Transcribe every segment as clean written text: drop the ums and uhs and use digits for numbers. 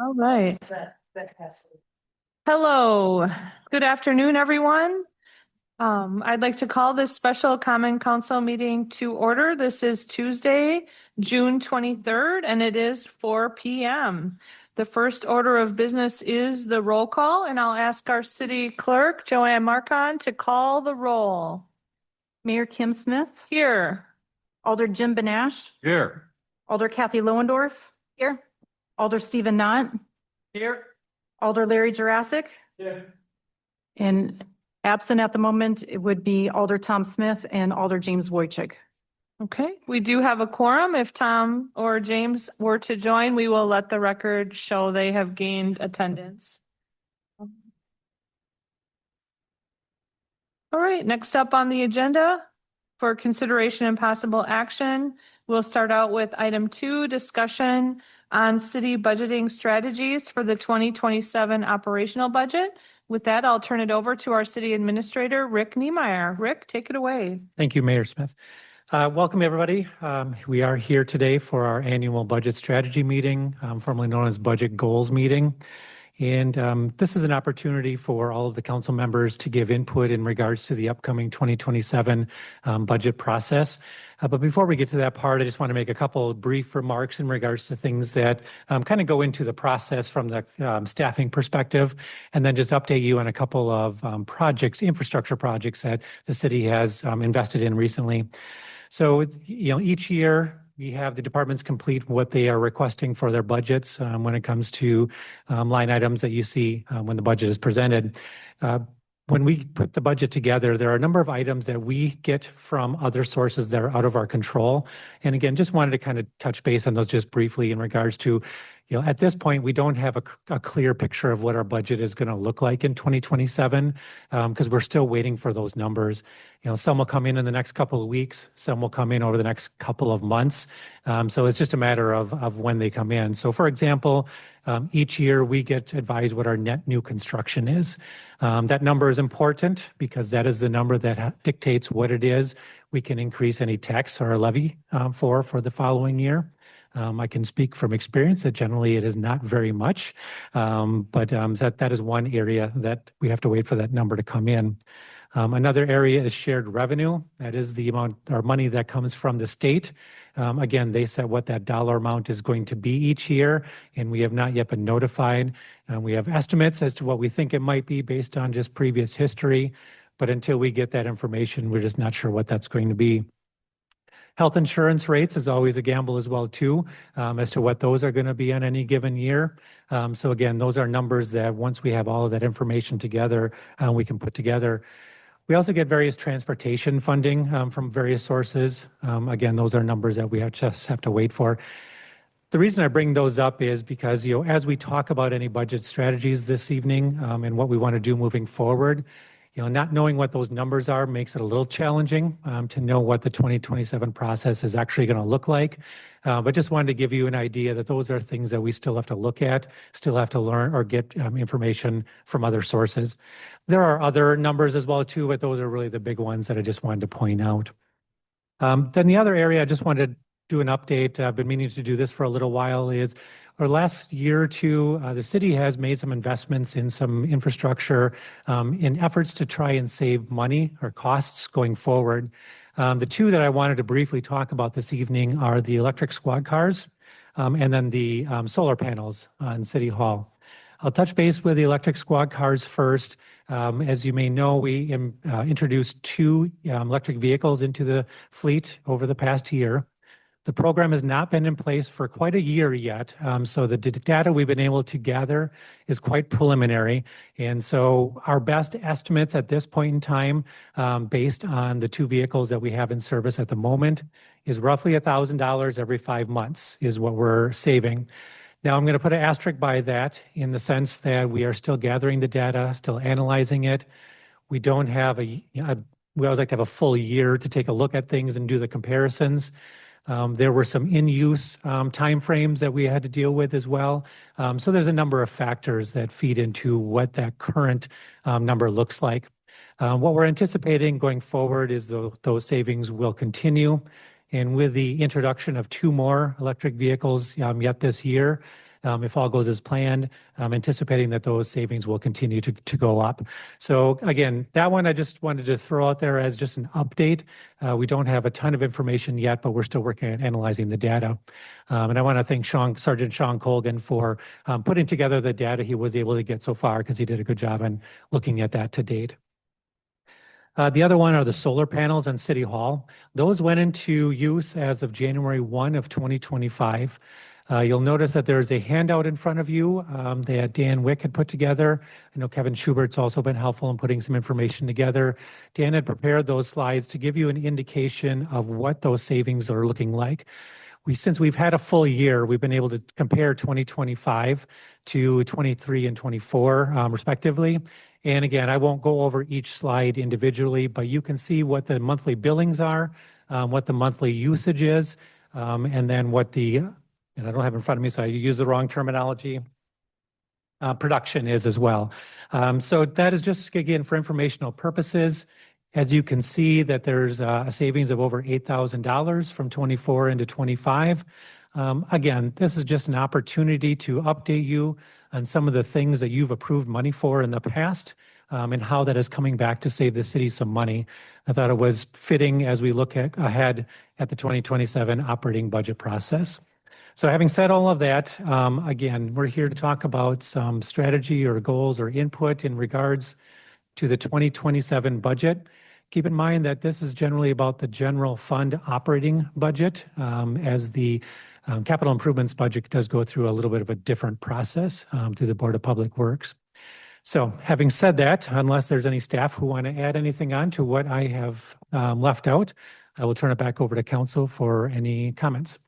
All right. Hello, good afternoon, everyone. I'd like to call this special Common Council meeting to order. This is Tuesday, June 23rd, and it is 4 p.m. The first order of business is the roll call, and I'll ask our city clerk, Joanne Marcon, to call the roll. Mayor Kim Smith, Here. Alder Jim Benash, Here. Alder Kathy Loendorf. Here. Alder Stephen Knott, Here. Alder Larry Jurassic, Here. and absent at the moment, it would be Alder Tom Smith and Alder James Wojcik. Okay, we do have a quorum. If Tom or James were to join, we will let the record show they have gained attendance. All right, next up on the agenda for consideration and possible action, we'll start out with item 2, discussion on city budgeting strategies for the 2027 operational budget. With that, I'll turn it over to our city administrator, Rick Niemeyer. Rick, take it away. Thank you, Mayor Smith. Welcome, everybody. We are here today for our annual budget strategy meeting, formerly known as budget goals meeting. And this is an opportunity for all of the council members to give input in regards to the upcoming 2027 budget process. But before we get to that part, I just want to make a couple of brief remarks in regards to things that kind of go into the process from the staffing perspective, and then just update you on a couple of projects, infrastructure projects that the city has invested in recently. So, each year we have the departments complete what they are requesting for their budgets when it comes to line items that you see when the budget is presented. When we put the budget together, there are a number of items that we get from other sources that are out of our control. And again, just wanted to kind of touch base on those just briefly in regards to, at this point, we don't have a clear picture of what our budget is going to look like in 2027 because we're still waiting for those numbers. Some will come in the next couple of weeks, some will come in over the next couple of months. So it's just a matter of when they come in. So for example, each year we get advised what our net new construction is. That number is important because that is the number that dictates what it is we can increase any tax or levy for the following year. I can speak from experience that generally it is not very much, but that is one area that we have to wait for that number to come in. Another area is shared revenue. That is the amount or money that comes from the state. Again, they set what that dollar amount is going to be each year, and we have not yet been notified. We have estimates as to what we think it might be based on just previous history, but until we get that information, we're just not sure what that's going to be. Health insurance rates is always a gamble as well, too, as to what those are going to be on any given year. So again, those are numbers that once we have all of that information together, we can put together. We also get various transportation funding from various sources. Again, those are numbers that we just have to wait for. The reason I bring those up is because, as we talk about any budget strategies this evening and what we want to do moving forward, not knowing what those numbers are makes it a little challenging to know what the 2027 process is actually going to look like. But just wanted to give you an idea that those are things that we still have to look at, still have to learn or get information from other sources. There are other numbers as well, too, but those are really the big ones that I just wanted to point out. Then the other area I just wanted to do an update. I've been meaning to do this for a little while is our last year or two, the city has made some investments in some infrastructure in efforts to try and save money or costs going forward. The two that I wanted to briefly talk about this evening are the electric squad cars and then the solar panels in City Hall. I'll touch base with the electric squad cars first. As you may know, we introduced 2 electric vehicles into the fleet over the past year. The program has not been in place for quite a year yet, so the data we've been able to gather is quite preliminary. And so our best estimates at this point in time, based on the 2 vehicles that we have in service at the moment, is roughly $1,000 every 5 months is what we're saving. Now, I'm going to put an asterisk by that in the sense that we are still gathering the data, still analyzing it. We don't have we always like to have a full year to take a look at things and do the comparisons. There were some in-use timeframes that we had to deal with as well. So there's a number of factors that feed into what that current number looks like. What we're anticipating going forward is those savings will continue. And with the introduction of 2 more electric vehicles yet this year, if all goes as planned, anticipating that those savings will continue to go up. So again, that one I just wanted to throw out there as just an update. We don't have a ton of information yet, but we're still working on analyzing the data. And I want to thank Sergeant Sean Colgan for putting together the data he was able to get so far, because he did a good job on looking at that to date. The other one are the solar panels on City Hall. Those went into use as of January 1 of 2025. You'll notice that there's a handout in front of you that Dan Wick had put together. I know Kevin Schubert's also been helpful in putting some information together. Dan had prepared those slides to give you an indication of what those savings are looking like. Since we've had a full year, we've been able to compare 2025 to 23 and 24 respectively. And again, I won't go over each slide individually, but you can see what the monthly billings are, what the monthly usage is, and then what and I don't have it in front of me, so I use the wrong terminology, production is as well. So that is just, again, for informational purposes. As you can see that there's a savings of over $8,000 from 24 into 25. Again, this is just an opportunity to update you on some of the things that you've approved money for in the past, and how that is coming back to save the city some money. I thought it was fitting as we look ahead at the 2027 operating budget process. So having said all of that, again, we're here to talk about some strategy or goals or input in regards to the 2027 budget. Keep in mind that this is generally about the general fund operating budget, as the capital improvements budget does go through a little bit of a different process through the Board of Public Works. So having said that, unless there's any staff who want to add anything on to what I have left out, I will turn it back over to council for any comments.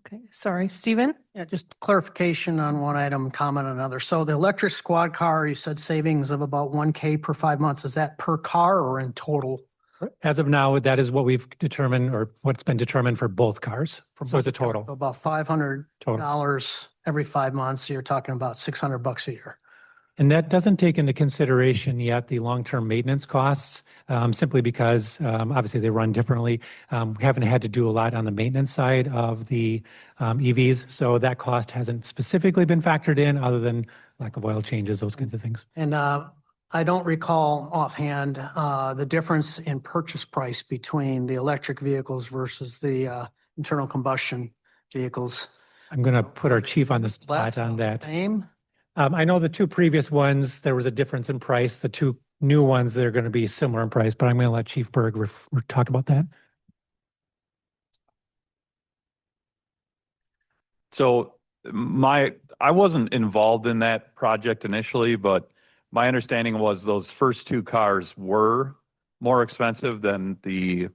Okay, sorry, Stephen? Yeah, just clarification on one item, comment on another. So the electric squad car, you said savings of about 1K per 5 months. Is that per car or in total? As of now, that is what we've determined, or what's been determined for both cars. So it's a total. So about $500 every 5 months. So you're talking about $600 a year. And that doesn't take into consideration yet the long-term maintenance costs, simply because obviously they run differently. We haven't had to do a lot on the maintenance side of the EVs, so that cost hasn't specifically been factored in, other than lack of oil changes, those kinds of things. And I don't recall offhand the difference in purchase price between the electric vehicles versus the internal combustion vehicles. I'm going to put our chief on the spot on that. Same? I know the two previous ones, there was a difference in price. The two new ones, they're going to be similar in price, but I'm going to let Chief Berg talk about that. So I wasn't involved in that project initially, but my understanding was those first two cars were more expensive than the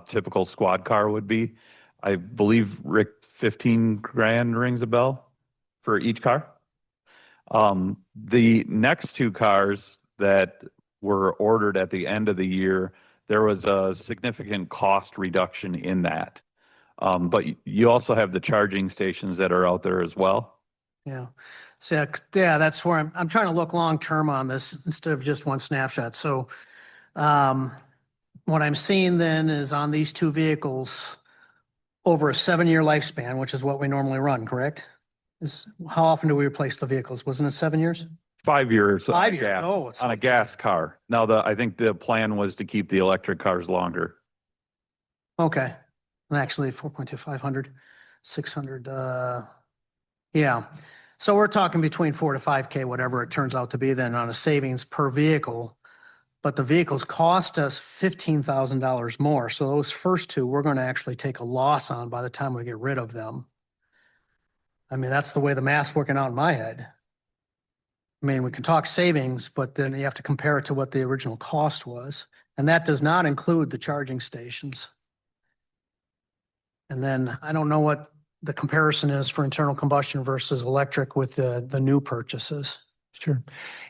typical squad car would be. I believe, Rick, 15 grand rings a bell for each car. The next two cars that were ordered at the end of the year, there was a significant cost reduction in that. But you also have the charging stations that are out there as well. Yeah. So yeah, that's where I'm trying to look long-term on this instead of just one snapshot. So what I'm seeing then is on these two vehicles over a 7-year lifespan, which is what we normally run, correct? How often do we replace the vehicles? Wasn't it 7 years? 5 years. 5 years. Oh, it's on a gas car. Now, I think the plan was to keep the electric cars longer. okay. And actually 4.2, 500, 600, yeah. So we're talking between 4 to 5K, whatever it turns out to be then on a savings per vehicle. But the vehicles cost us $15,000 more. So those first two, we're going to actually take a loss on by the time we get rid of them. I mean, that's the way the math's working out in my head. I mean, we can talk savings, but then you have to compare it to what the original cost was. And that does not include the charging stations. And then I don't know what the comparison is for internal combustion versus electric with the new purchases. Sure.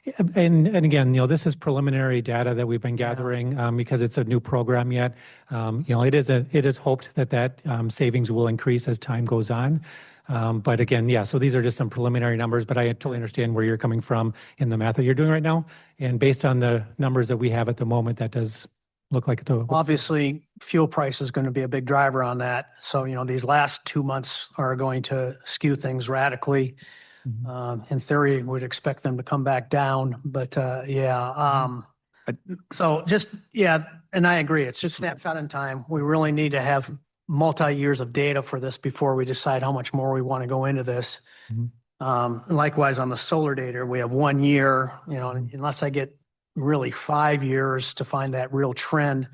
Yeah, and again, this is preliminary data that we've been gathering because it's a new program yet. It is hoped that savings will increase as time goes on. But again, yeah, so these are just some preliminary numbers, but I totally understand where you're coming from in the math that you're doing right now. And based on the numbers that we have at the moment, that does look like the. Obviously, fuel price is going to be a big driver on that. So, these last 2 months are going to skew things radically. In theory, we'd expect them to come back down, but so just, and I agree. It's just snapshot in time. We really need to have multi-years of data for this before we decide how much more we want to go into this. Likewise, on the solar data, we have 1 year, unless I get really 5 years to find that real trend.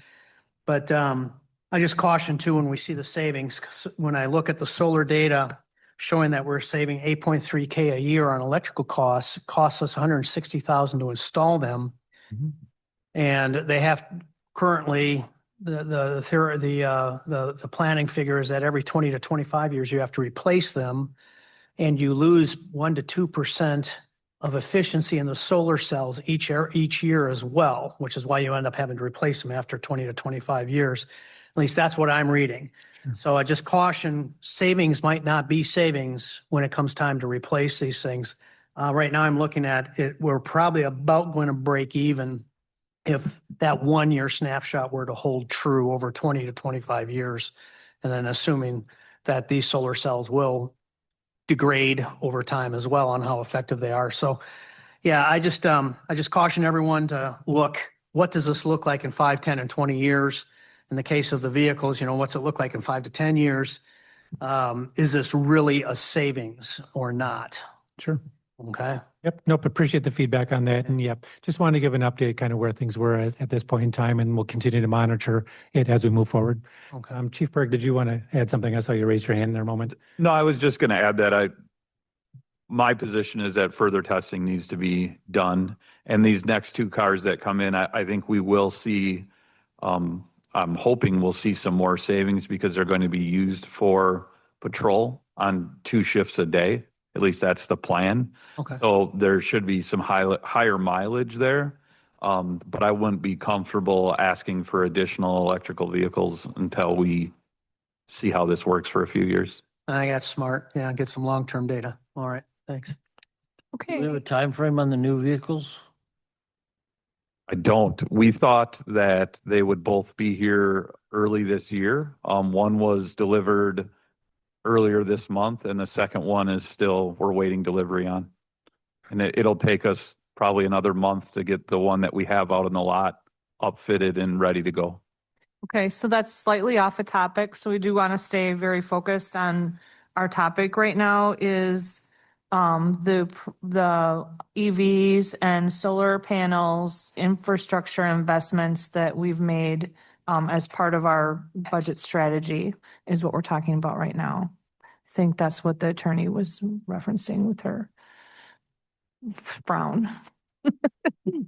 But I just caution too, when we see the savings, when I look at the solar data showing that we're saving 8.3K a year on electrical costs, it costs us $160,000 to install them. And they have currently the planning figure is that every 20 to 25 years you have to replace them, and you lose 1 to 2% of efficiency in the solar cells each year as well, which is why you end up having to replace them after 20 to 25 years. At least that's what I'm reading. So I just caution, savings might not be savings when it comes time to replace these things. Right now I'm looking at it, we're probably about going to break even if that 1 year snapshot were to hold true over 20 to 25 years. And then assuming that these solar cells will degrade over time as well on how effective they are. So yeah, I just caution everyone to look, what does this look like in 5, 10, and 20 years? In the case of the vehicles, what's it look like in 5 to 10 years? Is this really a savings or not? Sure. Okay. Yep. Nope. Appreciate the feedback on that. And yep, just wanted to give an update kind of where things were at this point in time, and we'll continue to monitor it as we move forward. Okay. Chief Berg, did you want to add something? I saw you raise your hand in there a moment. No, I was just going to add that my position is that further testing needs to be done. And these next 2 cars that come in, I think we will see, I'm hoping we'll see some more savings because they're going to be used for patrol on 2 shifts a day. At least that's the plan. Okay. So there should be some higher mileage there. But I wouldn't be comfortable asking for additional electrical vehicles until we see how this works for a few years. I got smart. Yeah, get some long-term data. All right. Thanks. Do we have a Okay. time frame on the new vehicles? I don't. We thought that they would both be here early this year. One was delivered earlier this month, and the second one is still, we're waiting delivery on. And it'll take us probably another month to get the one that we have out in the lot upfitted and ready to go. Okay, so that's slightly off a topic. So we do want to stay very focused on our topic right now is the EVs and solar panels, infrastructure investments that we've made as part of our budget strategy is what we're talking about right now. I think that's what the attorney was referencing with her frown.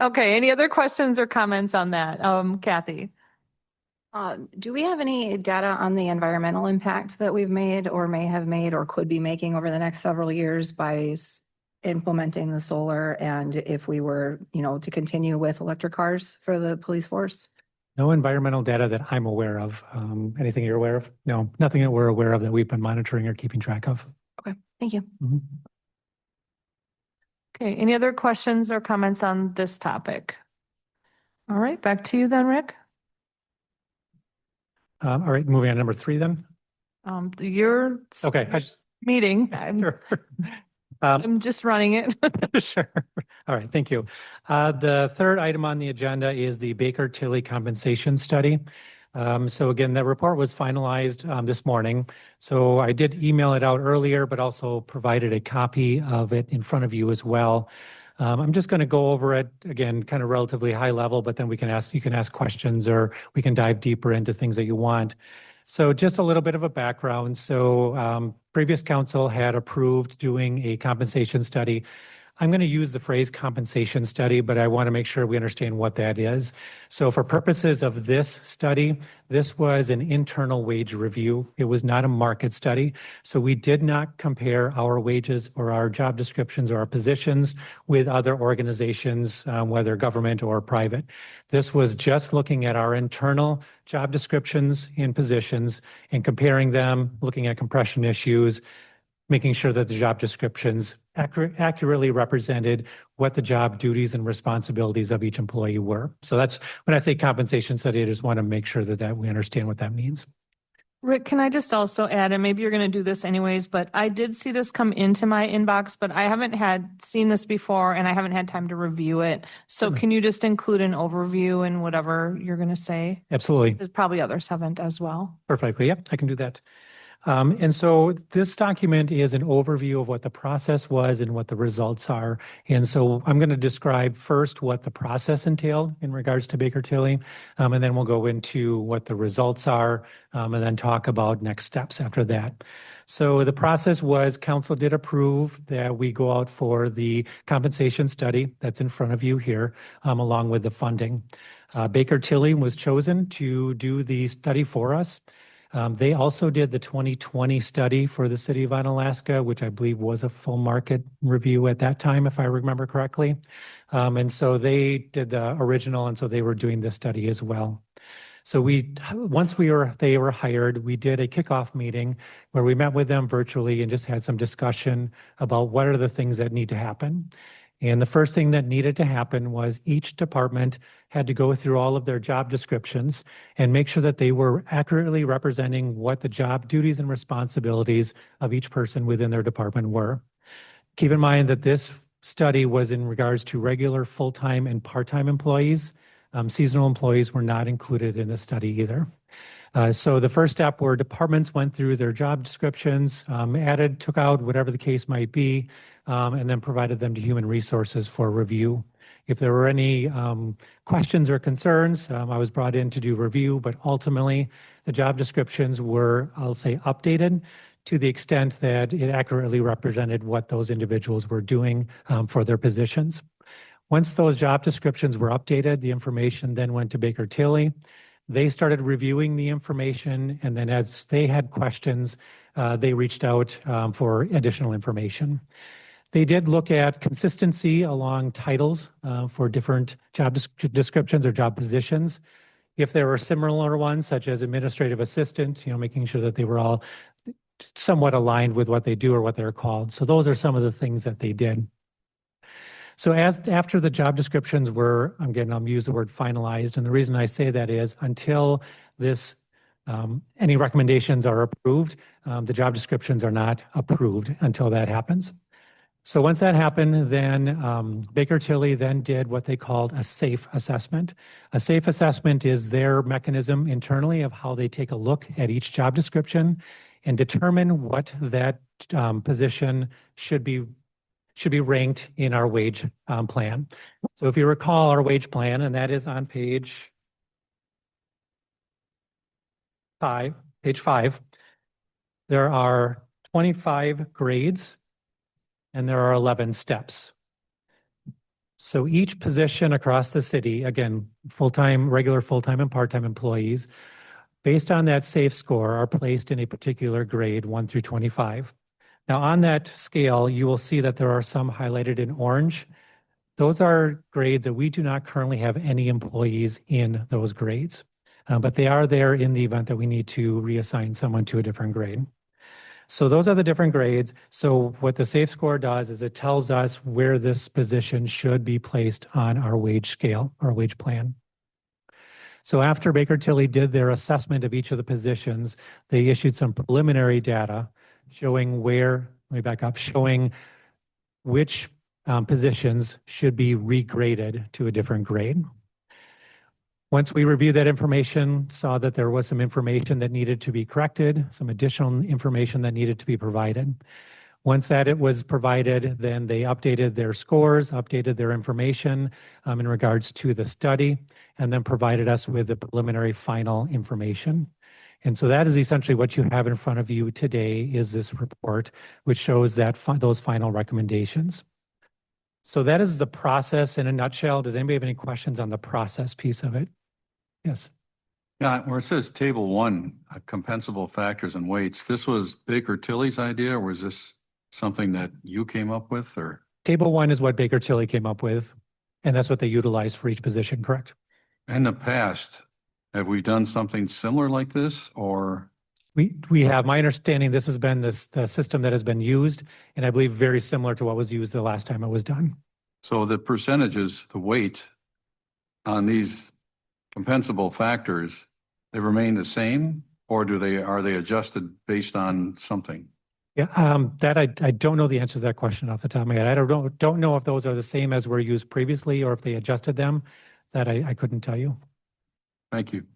Okay, any other questions or comments on that? Kathy? Do we have any data on the environmental impact that we've made or may have made or could be making over the next several years by implementing the solar? And if we were, to continue with electric cars for the police force? No environmental data that I'm aware of. Anything you're aware of? No, nothing that we're aware of that we've been monitoring or keeping track of. Okay, thank you. Mhm. Okay, any other questions or comments on this topic? All right, back to you then, Rick. All right, moving on to number 3 then. Your Okay. I just, meeting, sure. I'm just running it. Sure. All right, thank you. The third item on the agenda is the Baker Tilly compensation study. So again, the report was finalized this morning. So I did email it out earlier, but also provided a copy of it in front of you as well. I'm just going to go over it again, kind of relatively high level, but then you can ask questions or we can dive deeper into things that you want. So just a little bit of a background. So previous council had approved doing a compensation study I'm going to use the phrase compensation study, but I want to make sure we understand what that is. So for purposes of this study, this was an internal wage review. It was not a market study. So we did not compare our wages or our job descriptions or our positions with other organizations, whether government or private. This was just looking at our internal job descriptions and positions and comparing them, looking at compression issues, making sure that the job descriptions accurately represented what the job duties and responsibilities of each employee were. So that's when I say compensation study, I just want to make sure that we understand what that means. Rick, can I just also add, and maybe you're going to do this anyways, but I did see this come into my inbox, but I haven't seen this before and I haven't had time to review it. So can you just include an overview and whatever you're going to say? Absolutely. Because probably others haven't as well. Perfectly. Yep, I can do that. And so this document is an overview of what the process was and what the results are. And so I'm going to describe first what the process entailed in regards to Baker Tilly, and then we'll go into what the results are, and then talk about next steps after that. So the process was council did approve that we go out for the compensation study that's in front of you here, along with the funding. Baker Tilly was chosen to do the study for us. They also did the 2020 study for the city of Onalaska, which I believe was a full market review at that time, if I remember correctly. And so they did the original, and so they were doing this study as well. So once they were hired, we did a kickoff meeting where we met with them virtually and just had some discussion about what are the things that need to happen. And the first thing that needed to happen was each department had to go through all of their job descriptions and make sure that they were accurately representing what the job duties and responsibilities of each person within their department were. Keep in mind that this study was in regards to regular full-time and part-time employees. Seasonal employees were not included in the study either. So the first step were departments went through their job descriptions, added, took out, whatever the case might be, and then provided them to Human Resources for review. If there were any questions or concerns, I was brought in to do review, but ultimately the job descriptions were, I'll say, updated to the extent that it accurately represented what those individuals were doing for their positions. Once those job descriptions were updated, the information then went to Baker Tilly. They started reviewing the information, and then as they had questions, they reached out for additional information. They did look at consistency along titles for different job descriptions or job positions. If there were similar ones, such as administrative assistant, making sure that they were all somewhat aligned with what they do or what they're called. So those are some of the things that they did. So after the job descriptions were, I'll use the word finalized, and the reason I say that is until any recommendations are approved, the job descriptions are not approved until that happens. So once that happened, then Baker Tilly then did what they called a SAFE assessment. A SAFE assessment is their mechanism internally of how they take a look at each job description and determine what that position should be ranked in our wage plan. So if you recall our wage plan, and that is on page 5, there are 25 grades and there are 11 steps. So each position across the city, again, regular full-time and part-time employees, based on that SAFE score are placed in a particular grade 1 through 25. Now on that scale, you will see that there are some highlighted in orange. Those are grades that we do not currently have any employees in those grades, but they are there in the event that we need to reassign someone to a different grade. So those are the different grades. So what the SAFE score does is it tells us where this position should be placed on our wage scale, our wage plan. So after Baker Tilly did their assessment of each of the positions, they issued some preliminary data showing showing which positions should be regraded to a different grade. Once we reviewed that information, saw that there was some information that needed to be corrected, some additional information that needed to be provided. Once that it was provided, then they updated their scores, updated their information in regards to the study, and then provided us with the preliminary final information. And so that is essentially what you have in front of you today is this report, which shows that those final recommendations. So that is the process in a nutshell. Does anybody have any questions on the process piece of it? Yes. Yeah, where it says table one, compensable factors and weights, this was Baker Tilly's idea, or was this something that you came up with, or? Table one is what Baker Tilly came up with, and that's what they utilized for each position, correct? In the past, have we done something similar like this, or? We have, my understanding, this has been the system that has been used, and I believe very similar to what was used the last time it was done. So the percentages, the weight on these compensable factors, they remain the same, or are they adjusted based on something? Yeah, that I don't know the answer to that question off the top of my head. I don't know if those are the same as were used previously or if they adjusted them. That I couldn't tell you. Thank you.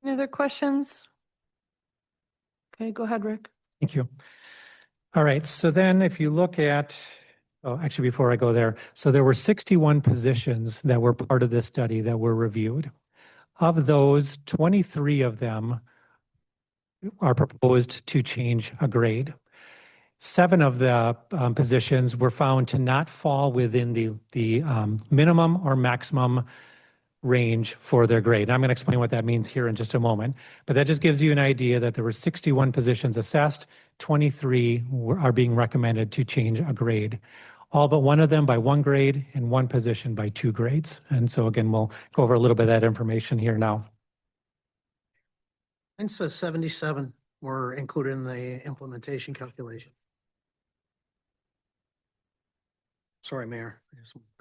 Any other questions? Okay, go ahead, Rick. Thank you. All right, so then if you look at, oh, actually, before I go there, so there were 61 positions that were part of this study that were reviewed. Of those, 23 of them are proposed to change a grade. 7 of the positions were found to not fall within the minimum or maximum range for their grade. And I'm going to explain what that means here in just a moment. But that just gives you an idea that there were 61 positions assessed, 23 are being recommended to change a grade. All but one of them by 1 grade and 1 position by 2 grades. And so again, we'll go over a little bit of that information here now. Mine says 77 were included in the implementation calculation. Sorry, Mayor.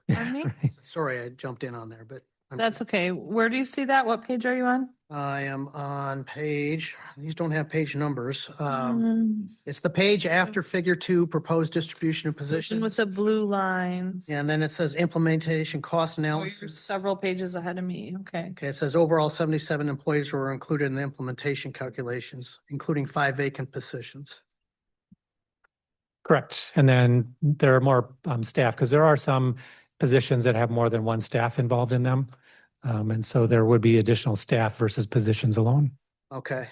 Pardon me? Sorry, I jumped in on there, but. That's okay. Where do you see that? What page are you on? I am on page, these don't have page numbers. Mm, It's the page after figure 2, proposed distribution of positions. With the blue lines. And then it says implementation cost Oh, you're analysis. several pages ahead of me. Okay. Okay, it says overall 77 employees were included in the implementation calculations, including 5 vacant positions. Correct. And then there are more staff because there are some positions that have more than 1 staff involved in them. And so there would be additional staff versus positions alone. Okay.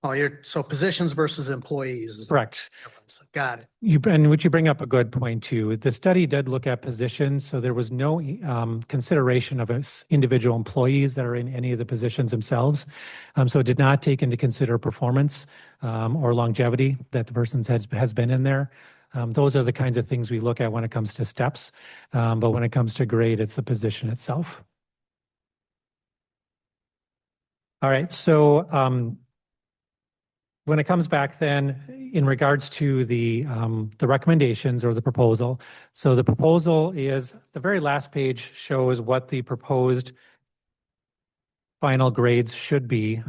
Oh, so positions versus employees. is the Correct. difference. Got it. And which you bring up a good point too. The study did look at positions, so there was no consideration of individual employees that are in any of the positions themselves. So it did not take into consider performance or longevity that the person has been in there. Those are the kinds of things we look at when it comes to steps. But when it comes to grade, it's the position itself. All right, so when it comes back then, in regards to the recommendations or the proposal, so the proposal is, the very last page shows what the proposed final grades should be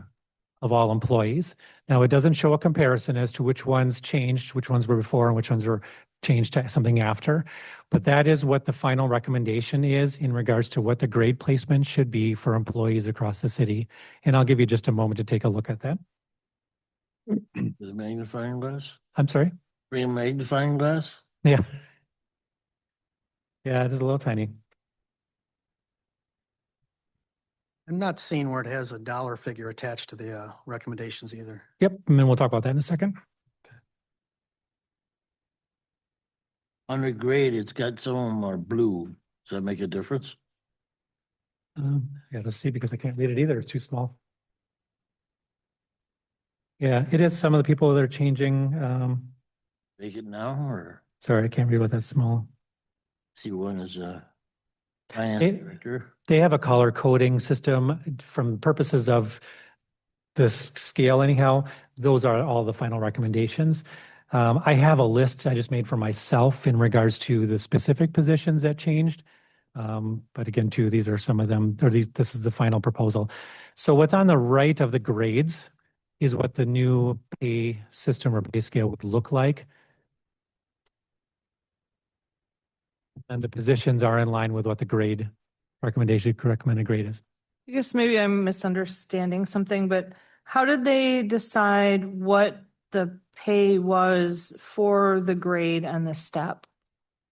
of all employees. Now, it doesn't show a comparison as to which ones changed, which ones were before and which ones were changed to something after. But that is what the final recommendation is in regards to what the grade placement should be for employees across the city. And I'll give you just a moment to take a look at that. The magnifying glass? I'm sorry? Bring a magnifying glass? Yeah. Yeah, it is a little tiny. I'm not seeing where it has a dollar figure attached to the recommendations either. Yep, and then we'll talk about that in a second. On the grade, it's got some of them are blue. Does that make a difference? Yeah, let's see, because I can't read it either. It's too small. Yeah, it is some of the people that are changing. Make it now or Sorry, I can't read what that small. see one is finance It- director? They have a color coding system from purposes of this scale anyhow. Those are all the final recommendations. I have a list I just made for myself in regards to the specific positions that changed. But again, too, these are some of them, or this is the final proposal. So what's on the right of the grades is what the new pay system or pay scale would look like. And the positions are in line with what the grade recommended grade is. I guess maybe I'm misunderstanding something, but how did they decide what the pay was for the grade and the step,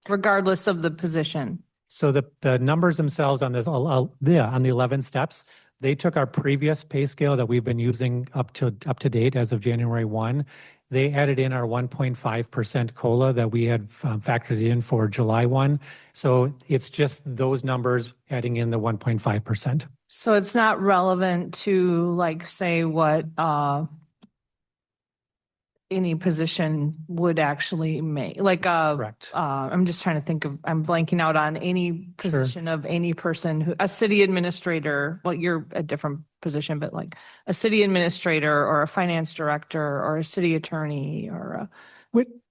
regardless of the position? So the numbers themselves on this, on the 11 steps, they took our previous pay scale that we've been using up to date as of January 1. they added in our 1.5% COLA that we had factored in for July 1. So it's just those numbers adding in the 1.5%. So it's not relevant to like, say what, any position would actually make, like, Correct. I'm just trying to think of, I'm blanking out on any position of any person who, a city administrator, well, you're a different position, but like a city administrator or a finance director or a city attorney or a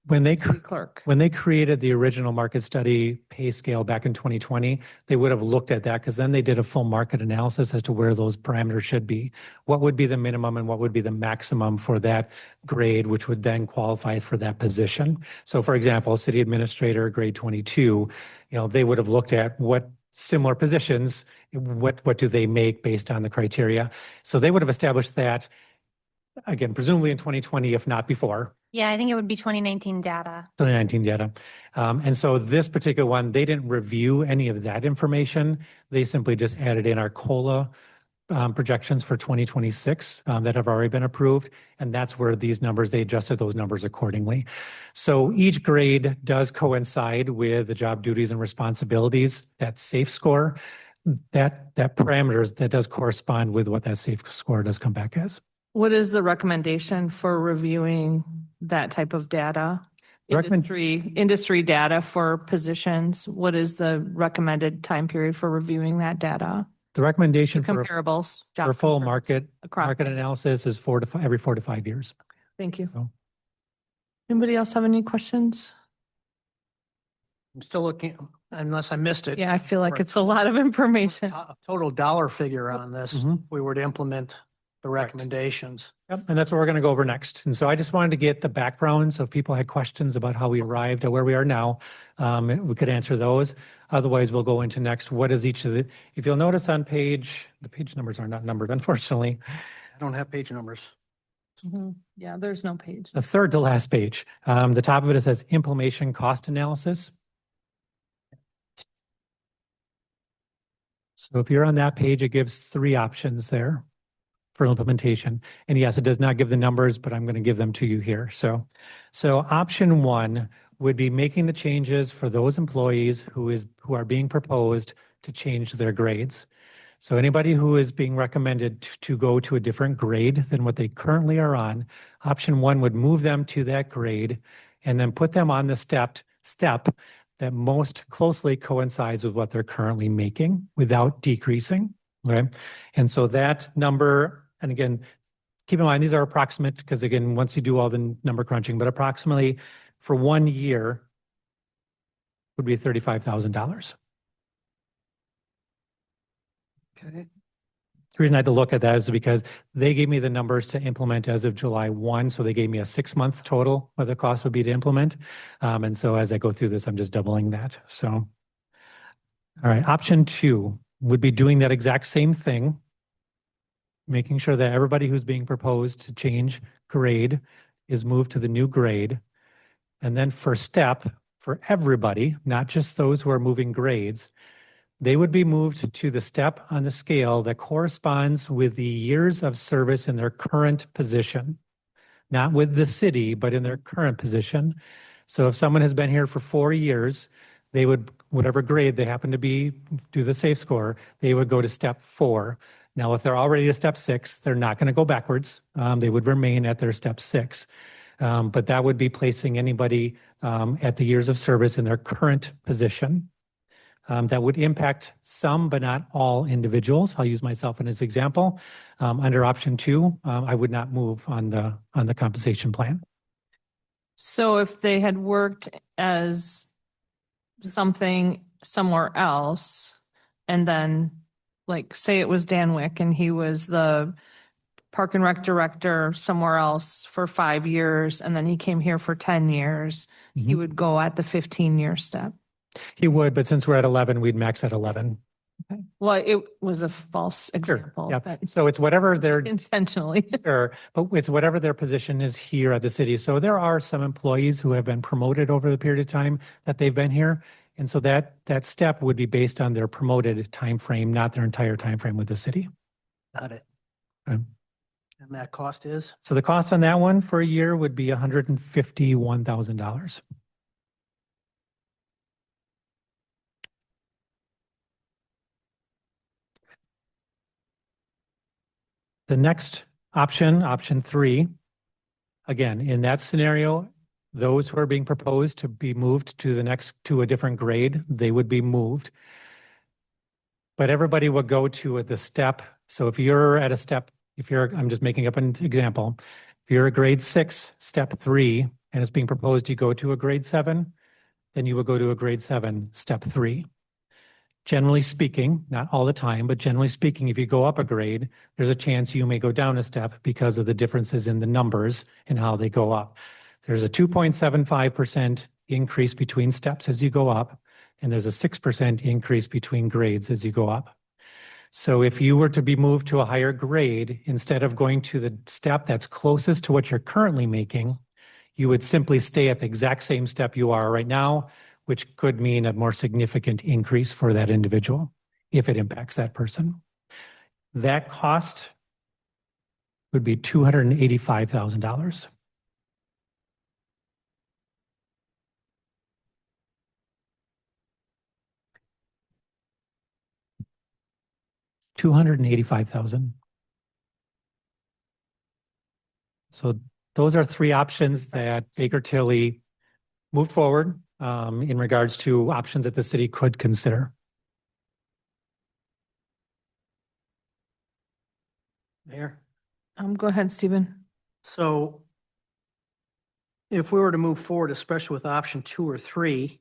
When they city clerk. When they created the original market study pay scale back in 2020, they would have looked at that because then they did a full market analysis as to where those parameters should be. What would be the minimum and what would be the maximum for that grade, which would then qualify for that position. So for example, city administrator, grade 22, they would have looked at what similar positions, what do they make based on the criteria. So they would have established that, again, presumably in 2020, if not before. Yeah, I think it would be 2019 data. 2019 data. And so this particular one, they didn't review any of that information. They simply just added in our COLA projections for 2026 that have already been approved. And that's where these numbers, they adjusted those numbers accordingly. So each grade does coincide with the job duties and responsibilities, that SAFE score, that parameters, that does correspond with what that SAFE score does come back as. What is the recommendation for reviewing that type of data? Industry data for positions. What is the recommended time period for reviewing that data? The recommendation for Comparables. for full comparables market across. analysis is every 4 to 5 years. Thank you. So- Anybody else have any questions? I'm still looking, unless I missed it. Yeah, I feel like Right. it's a lot of information. Total dollar figure on this, if Mhm. we were to implement the Correct. recommendations. Yep, and that's what we're going to go over next. And so I just wanted to get the background. So if people had questions about how we arrived at where we are now, we could answer those. Otherwise, we'll go into next. What is each of the, if you'll notice on the page numbers are not numbered, unfortunately. I don't have page numbers. Mhm. Yeah, there's no page. The third to last page, the top of it says implementation cost analysis. So if you're on that page, it gives 3 options there for implementation. And yes, it does not give the numbers, but I'm going to give them to you here. So option 1 would be making the changes for those employees who are being proposed to change their grades. So anybody who is being recommended to go to a different grade than what they currently are on, option 1 would move them to that grade and then put them on the step that most closely coincides with what they're currently making without decreasing. Okay. And so that number, and again, keep in mind, these are approximate because again, once you do all the number crunching, but approximately for 1 year would be $35,000. Okay. The reason I had to look at that is because they gave me the numbers to implement as of July 1. So they gave me a 6-month total what the cost would be to implement. And so as I go through this, I'm just doubling that. So, all right, option 2 would be doing that exact same thing, making sure that everybody who's being proposed to change grade is moved to the new grade. And then for everybody, not just those who are moving grades, they would be moved to the step on the scale that corresponds with the years of service in their current position, not with the city, but in their current position. So if someone has been here for 4 years, they would, whatever grade they happen to be, do the SAFE score, they would go to step 4. Now, if they're already to step 6, they're not going to go backwards. They would remain at their step 6. But that would be placing anybody at the years of service in their current position. That would impact some, but not all individuals. I'll use myself as an example. Under option 2, I would not move on the compensation plan. So if they had worked as something somewhere else, and then like say it was Danwick and he was the Park and Rec director somewhere else for 5 years, and then he came here for 10 years, he Mhm. would go at the 15-year step. He would, but since we're at 11, we'd max at 11. Okay. Well, it was a false example. Yeah. but So it's whatever their Intentionally. Sure, but it's whatever their position is here at the city. So there are some employees who have been promoted over the period of time that they've been here. And so that step would be based on their promoted time frame, not their entire time frame with the city. Got it. Okay. And that cost is? So the cost on that one for a year would be $151,000. The next option, option 3, again, in that scenario, those who are being proposed to be moved to a different grade, they would be moved. But everybody would go to the step. So if you're at a step, I'm just making up an example. If you're a grade 6, step 3, and it's being proposed you go to a grade 7, then you would go to a grade 7, step 3. Generally speaking, not all the time, but generally speaking, if you go up a grade, there's a chance you may go down a step because of the differences in the numbers and how they go up. There's a 2.75% increase between steps as you go up, and there's a 6% increase between grades as you go up. So if you were to be moved to a higher grade, instead of going to the step that's closest to what you're currently making, you would simply stay at the exact same step you are right now, which could mean a more significant increase for that individual if it impacts that person. That cost would be $285,000. $285,000. So those are 3 options that Baker Tilly moved forward in regards to options that the city could consider. Mayor? Go ahead, Stephen. So if we were to move forward, especially with option 2 or 3,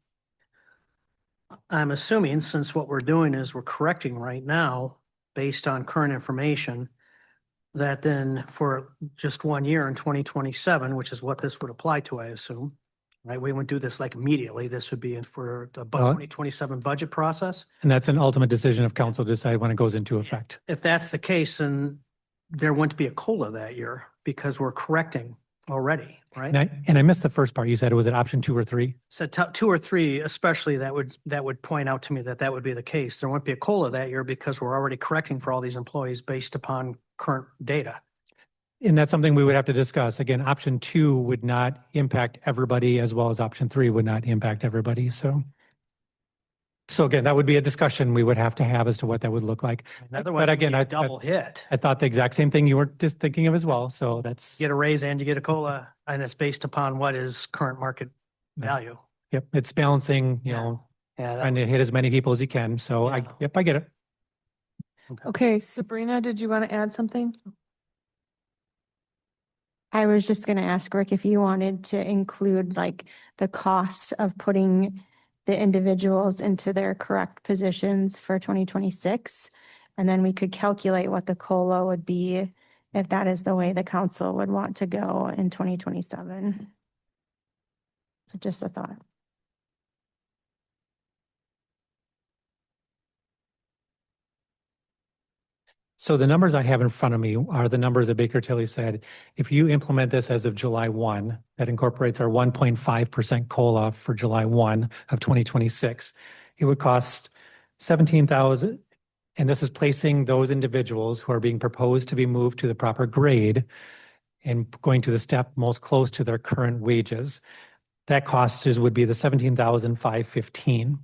I'm assuming since what we're doing is we're correcting right now based on current information, that then for just 1 year in 2027, which is what this would apply to, I assume, right? We wouldn't do this like immediately. This would be for the 2027 budget process. And that's an ultimate decision of council to decide when it goes into effect. If that's the case, then there wouldn't be a COLA that year because we're correcting already, right? And I missed the first part. You said, was it option 2 or 3? So 2 or 3, especially that would point out to me that would be the case. There won't be a COLA that year because we're already correcting for all these employees based upon current data. And that's something we would have to discuss. Again, option 2 would not impact everybody as well as option 3 would not impact everybody. So again, that would be a discussion we would have to have as to what that would look like. Otherwise, But again, I double hit. I thought the exact same thing you were just thinking of as well. So that's, You get a raise and you get a COLA, and it's based upon what is current market value. yep, it's balancing, Yeah, trying to hit as many people as you can. So Yeah. I get it. Okay, Sabrina, did you want to add something? I was just going to ask Rick if you wanted to include like the cost of putting the individuals into their correct positions for 2026. And then we could calculate what the COLA would be if that is the way the council would want to go in 2027. Just a thought. So the numbers I have in front of me are the numbers that Baker Tilly said. If you implement this as of July 1, that incorporates our 1.5% COLA for July 1 of 2026, it would cost $17,000. And this is placing those individuals who are being proposed to be moved to the proper grade and going to the step most close to their current wages. That cost would be the $17,515.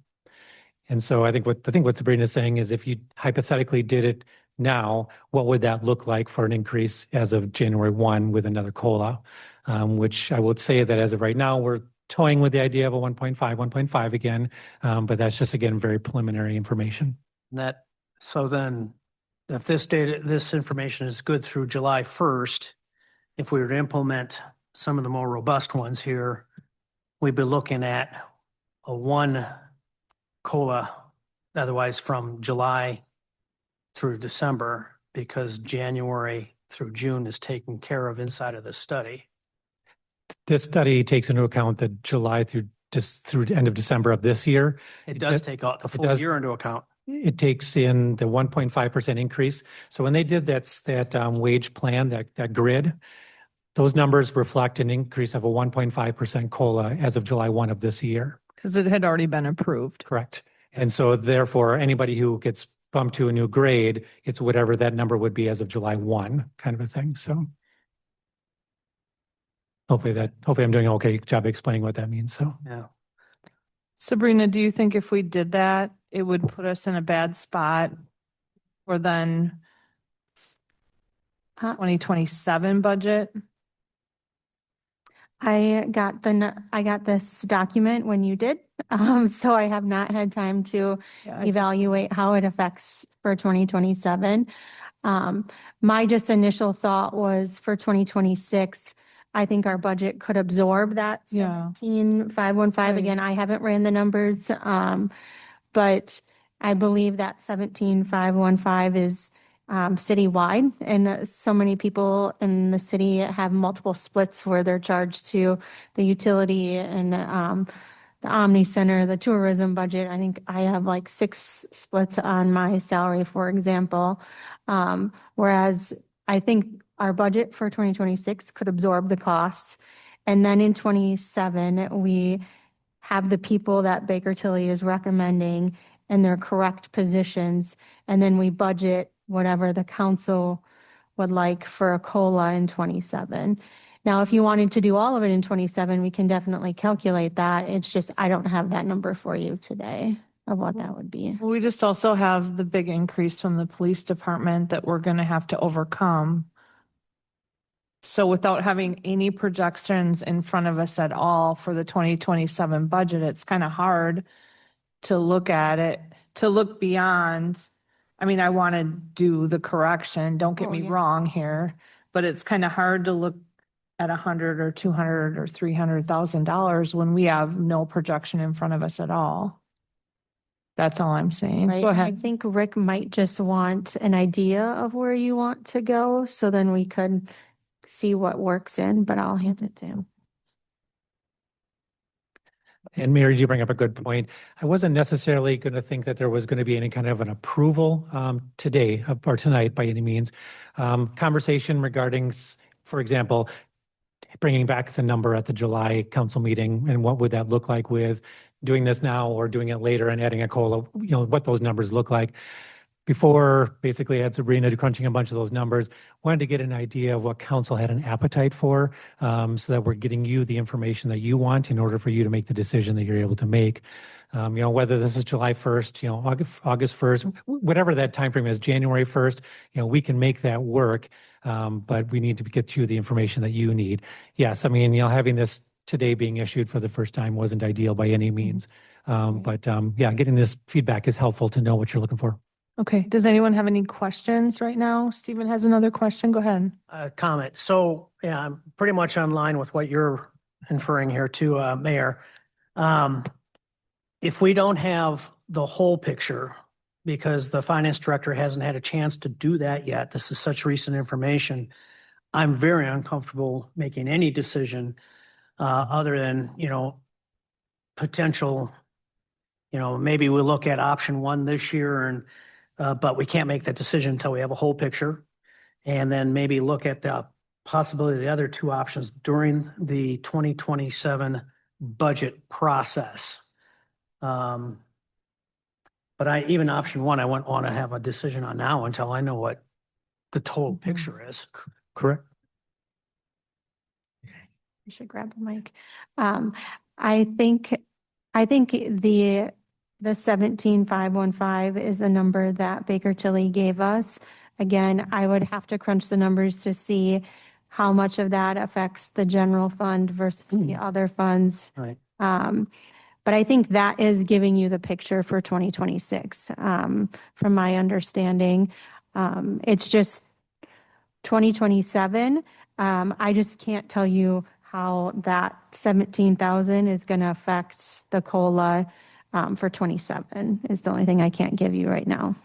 And so I think what Sabrina is saying is if you hypothetically did it now, what would that look like for an increase as of January 1 with another COLA? Which I would say that as of right now, we're toying with the idea of a 1.5 again, but that's just, again, very preliminary information. So then if this information is good through July 1st, if we were to implement some of the more robust ones here, we'd be looking at a 1 COLA, otherwise from July through December, because January through June is taken care of inside of the study. This study takes into account the July through the end of December of this year. It does take out the full year into account. It takes in the 1.5% increase. So when they did that wage plan, that grid, those numbers reflect an increase of a 1.5% COLA as of July 1 of this year. Because it had already been approved. Correct. And so therefore, anybody who gets bump to a new grade, it's whatever that number would be as of July 1, kind of a thing. So hopefully I'm doing an okay job explaining what that means. So. Yeah. Sabrina, do you think if we did that, it would put us in a bad spot for then Uh, 2027 budget? I got this document when you did, so I have not had time to Yeah, evaluate how it affects for 2027. My just initial thought was for 2026, I think our budget could absorb that Yeah. 17,515. Right. Again, I haven't ran the numbers, but I believe that 17,515 is citywide, and so many people in the city have multiple splits where they're charged to the utility and the Omni Center, the tourism budget. I think I have like 6 splits on my salary, for example. Whereas I think our budget for 2026 could absorb the costs. And then in 27, we have the people that Baker Tilly is recommending in their correct positions. And then we budget whatever the council would like for a COLA in 27. Now, if you wanted to do all of it in 27, we can definitely calculate that. It's just, I don't have that number for you today of what that would be. We just also have the big increase from the police department that we're going to have to overcome. So without having any projections in front of us at all for the 2027 budget, it's kind of hard to look at it, to look beyond. I mean, I want to do the correction, don't get Oh, me yeah. wrong here, but it's kind of hard to look at $100 or $200 or $300,000 when we have no projection in front of us at all. That's all I'm saying. Right? Go I ahead. think Rick might just want an idea of where you want to go, so then we could see what works in, but I'll hand it to him. And Mary, you bring up a good point. I wasn't necessarily going to think that there was going to be any kind of an approval today or tonight by any means. Conversation regarding, for example, bringing back the number at the July council meeting and what would that look like with doing this now or doing it later and adding a COLA, what those numbers look like. Before basically I had Sabrina crunching a bunch of those numbers, wanted to get an idea of what council had an appetite for, so that we're getting you the information that you want in order for you to make the decision that you're able to make. Whether this is July 1st, August 1st, whatever that timeframe is, January 1st, we can make that work. But we need to get you the information that you need. Yes, I mean, having this today being issued for the first time wasn't ideal by any means. But getting this feedback is helpful to know what you're looking for. Okay, does anyone have any questions right now? Stephen has another question. Go ahead. Comment. So, yeah, I'm pretty much on line with what you're inferring here too, Mayor. If we don't have the whole picture, because the finance director hasn't had a chance to do that yet, this is such recent information, I'm very uncomfortable making any decision other than, potential, maybe we look at option 1 this year and but we can't make that decision until we have a whole picture. And then maybe look at the possibility of the other 2 options during the 2027 budget process. But even option 1, I wouldn't want to have a decision on now until I know what the total picture is. Correct. You should grab a mic. I think the 17,515 is the number that Baker Tilly gave us. Again, I would have to crunch the numbers to see how much of that affects the general fund versus the other funds. Right. But I think that is giving you the picture for 2026, from my understanding. It's just 2027. I just can't tell you how that 17,000 is going to affect the COLA for 27 is the only thing I can't give you right now.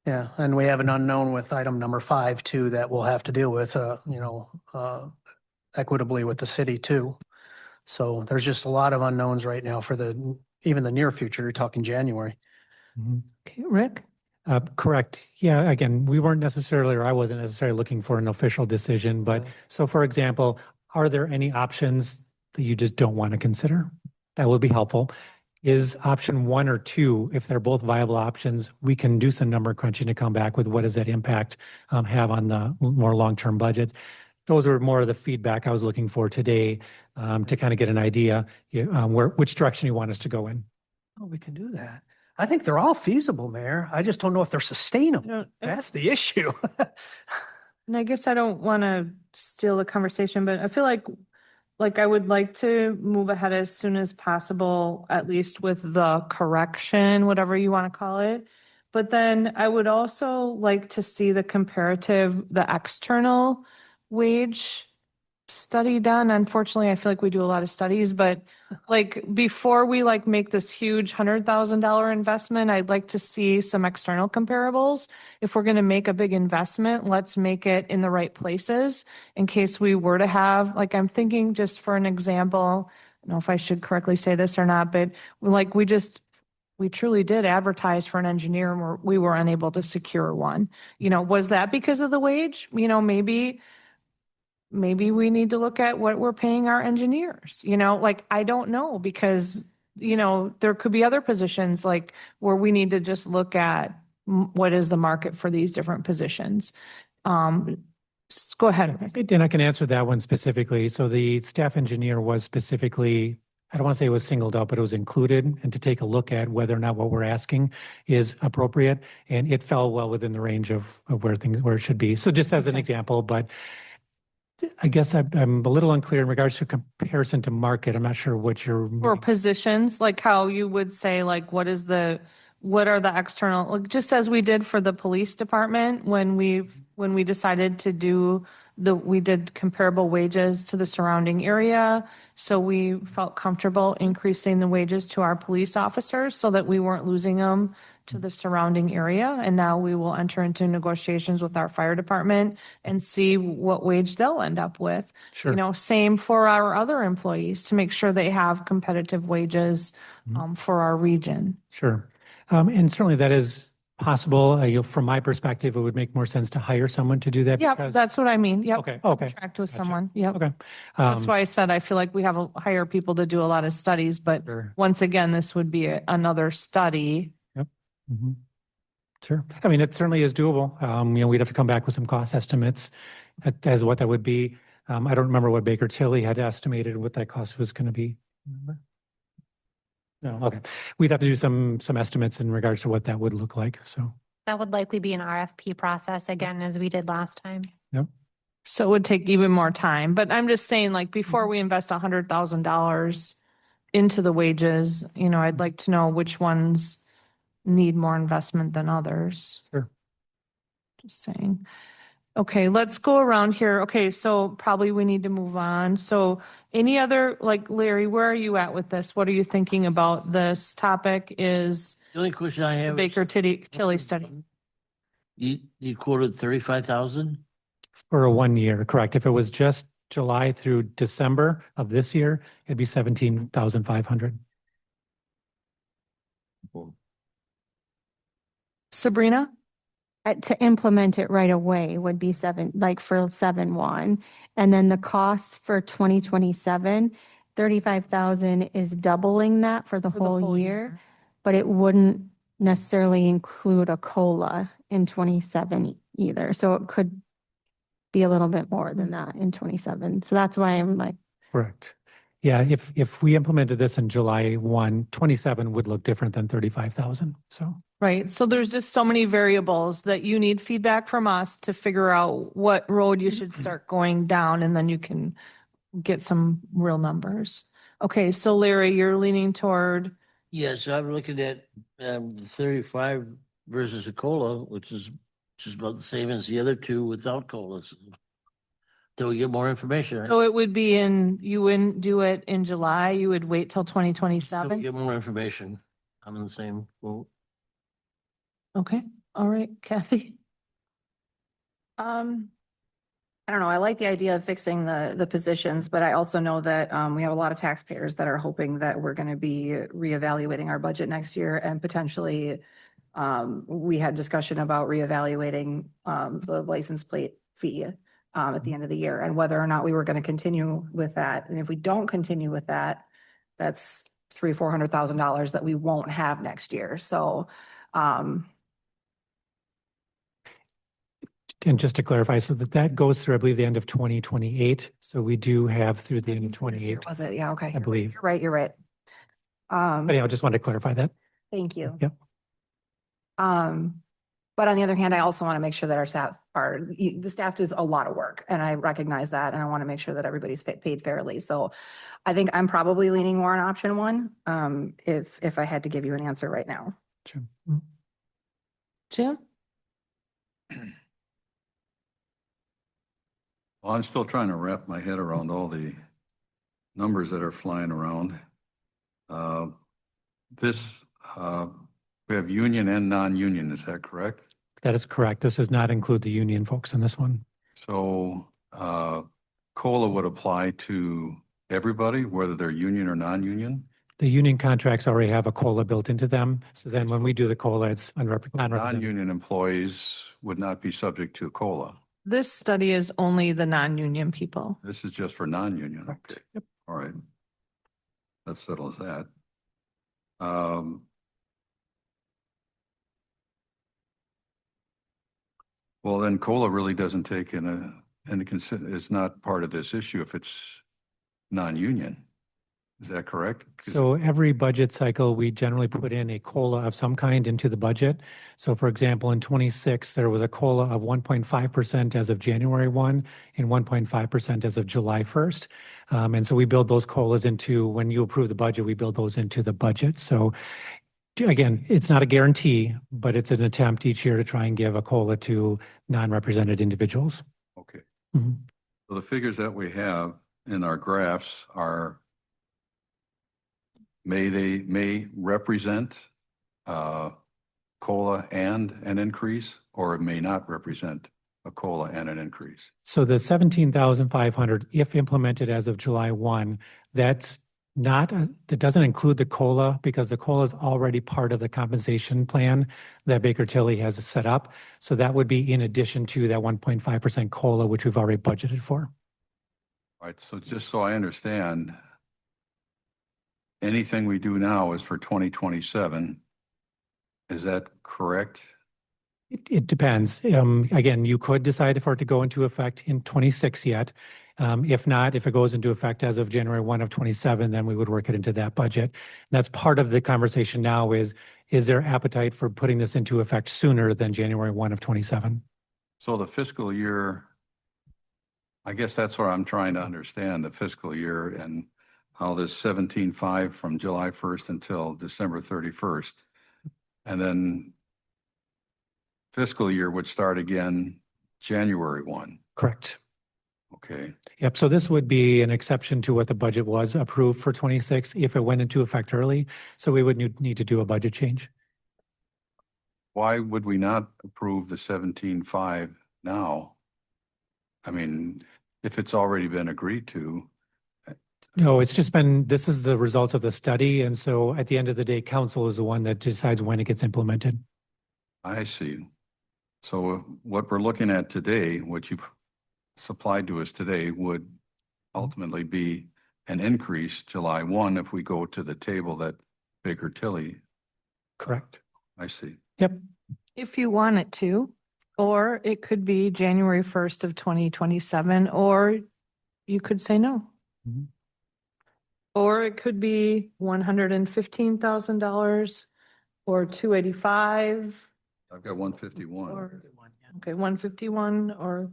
Yeah, and we have an unknown with item number 5 too, that we'll have to deal with, equitably with the city too. So there's just a lot of unknowns right now for even the near future. You're talking January. Okay, Rick? Correct. Yeah, again, we weren't necessarily, or I wasn't necessarily looking for an official decision, but so for example, are there any options that you just don't want to consider? That would be helpful. is option 1 or 2, if they're both viable options, we can do some number crunching to come back with what does that impact have on the more long-term budgets. Those are more of the feedback I was looking for today to kind of get an idea which direction you want us to go in. Oh, we can do that. I think they're all feasible, Mayor. I just don't know if they're sustainable. That's the issue. And I guess I don't want to steal the conversation, but I feel like I would like to move ahead as soon as possible, at least with the correction, whatever you want to call it. But then I would also like to see the comparative, the external wage study done. Unfortunately, I feel like we do a lot of studies, but like before we like make this huge $100,000 investment, I'd like to see some external comparables. If we're going to make a big investment, let's make it in the right places in case we were to have, like, I'm thinking just for an example, I don't know if I should correctly say this or not, but like we truly did advertise for an engineer and we were unable to secure one. You know, was that because of the wage? You know, maybe we need to look at what we're paying our engineers, you know, like, I don't know, because, you know, there could be other positions like where we need to just look at what is the market for these different positions. Go ahead, Rick. And I can answer that one specifically. So the staff engineer was specifically, I don't want to say it was singled out, but it was included, and to take a look at whether or not what we're asking is appropriate. And it fell well within the range of where it should be. So just as an example, but I guess I'm a little unclear in regards to comparison to market. I'm not sure what you're. For positions, like how you would say, like, what are the external, like, just as we did for the police department when we decided to do we did comparable wages to the surrounding area. So we felt comfortable increasing the wages to our police officers so that we weren't losing them to the surrounding area. And now we will enter into negotiations with our fire department and see what wage they'll end up with. Sure. You know, same for our other employees to make sure they have competitive wages for our region. Sure. And certainly that is possible. From my perspective, it would make more sense to hire someone to do that. Yep, because- that's what I mean. Yep. Okay. Contract with Gotcha. someone. Yep. Okay. That's why I said I feel like we have hire people to do a lot of studies, but Sure. once again, this would be another study. Mhm. Sure. I mean, it certainly is doable. You know, we'd have to come back with some cost estimates as what that would be. I don't remember what Baker Tilly had estimated what that cost was going to be. Remember? No, okay. We'd have to do some estimates in regards to what that would look like. So, That would likely be an RFP process again, as we did last time. yep. So it would take even more time, but I'm just saying, like, before we invest $100,000 into the wages, you know, I'd like to know which ones need more investment than others. Sure. Just saying. Okay, let's go around here. Okay, so probably we need to move on. So any other, like, Larry, where are you at with this? What are you thinking about this topic? Is The only question I the have. Baker Tilly study? You quoted 35,000? For a 1 year, correct. If it was just July through December of this year, it'd be 17,500. Sabrina? To implement it right away would be for 7/1. And then the cost for 2027, 35,000 is doubling that for the For the whole year, but it wouldn't necessarily include a COLA in 27 either. So it could be a little bit more than that in 27. So that's why I'm like, Correct. Yeah, if we implemented this in July 1, 27 would look different than 35,000. So, Right, so there's just so many variables that you need feedback from us to figure out what road you should start going down, and then you can get some real numbers. Okay, so Larry, you're leaning toward, Yes, I'm looking at the 35 versus a COLA, which is about the same as the other two without COLAs. Till we get more information. Right? so it would be you wouldn't do it in July, you would wait till Till we 2027? get more information. I'm in the same boat. Okay, all right, Kathy? I don't know. I like the idea of fixing the positions, but I also know that we have a lot of taxpayers that are hoping that we're going to be reevaluating our budget next year, and potentially we had discussion about reevaluating the license plate fee at the end of the year, and whether or not we were going to continue with that. And if we don't continue with that, that's $400,000 that we won't have next year. So, And just to clarify, so that goes through, I believe, the end of 2028. So we do have through the end of this year 28. was it? Yeah, okay. I believe. You're right, you're right. But yeah, I just wanted to clarify that. Thank you. Yep. But on the other hand, I also want to make sure that our staff the staff does a lot of work, and I recognize that, and I want to make sure that everybody's paid fairly. So I think I'm probably leaning more on option one, if I had to give you an answer right now. Sure. Jim? Well, I'm still trying to wrap my head around all the numbers that are flying around. We have union and non-union, is that correct? That is correct. This does not include the union folks in this one. So COLA would apply to everybody, whether they're union or non-union? The union contracts already have a COLA built into them. So then when we do the COLA, it's non-represented. Non-union employees would not be subject to COLA. This study is only the non-union people. This is just for non-union. Correct. Okay. Yep. All right. That settles that. Well, then COLA really doesn't take into consider, it's not part of this issue if it's non-union. Is that correct? 'Cause So every budget cycle, we generally put in a COLA of some kind into the budget. So for example, in 26, there was a COLA of 1.5% as of January 1 and 1.5% as of July 1st. And so we build those COLAs into, when you approve the budget, we build those into the budget. So again, it's not a guarantee, but it's an attempt each year to try and give a COLA to non-represented individuals. Okay. Mhm. So the figures that we have in our graphs are may represent COLA and an increase, or it may not represent a COLA and an increase. So the 17,500, if implemented as of July 1, that's not, that doesn't include the COLA because the COLA is already part of the compensation plan that Baker Tilly has set up. So that would be in addition to that 1.5% COLA, which we've already budgeted for. All right, so just so I understand, anything we do now is for 2027. Is that correct? It depends. Again, you could decide for it to go into effect in 26 yet. If not, if it goes into effect as of January 1 of 27, then we would work it into that budget. That's part of the conversation now is there appetite for putting this into effect sooner than January 1 of 27? So the fiscal year, I guess that's where I'm trying to understand the fiscal year and how this 17.5 from July 1st until December 31st. And then fiscal year would start again January 1. Correct. Okay. Yep. So this would be an exception to what the budget was approved for 26 if it went into effect early. So we would need to do a budget change. Why would we not approve the 17.5 now? I mean, if it's already been agreed to. No, it's just been, this is the results of the study. And so at the end of the day, council is the one that decides when it gets implemented. I see. So what we're looking at today, what you've supplied to us today would ultimately be an increase July 1 if we go to the table that Baker Tilly. Correct. I see. Yep. If you want it to, or it could be January 1st of 2027, or you could say no. Mhm. Or it could be $115,000 or 285 I've got 151. or, okay, 151 or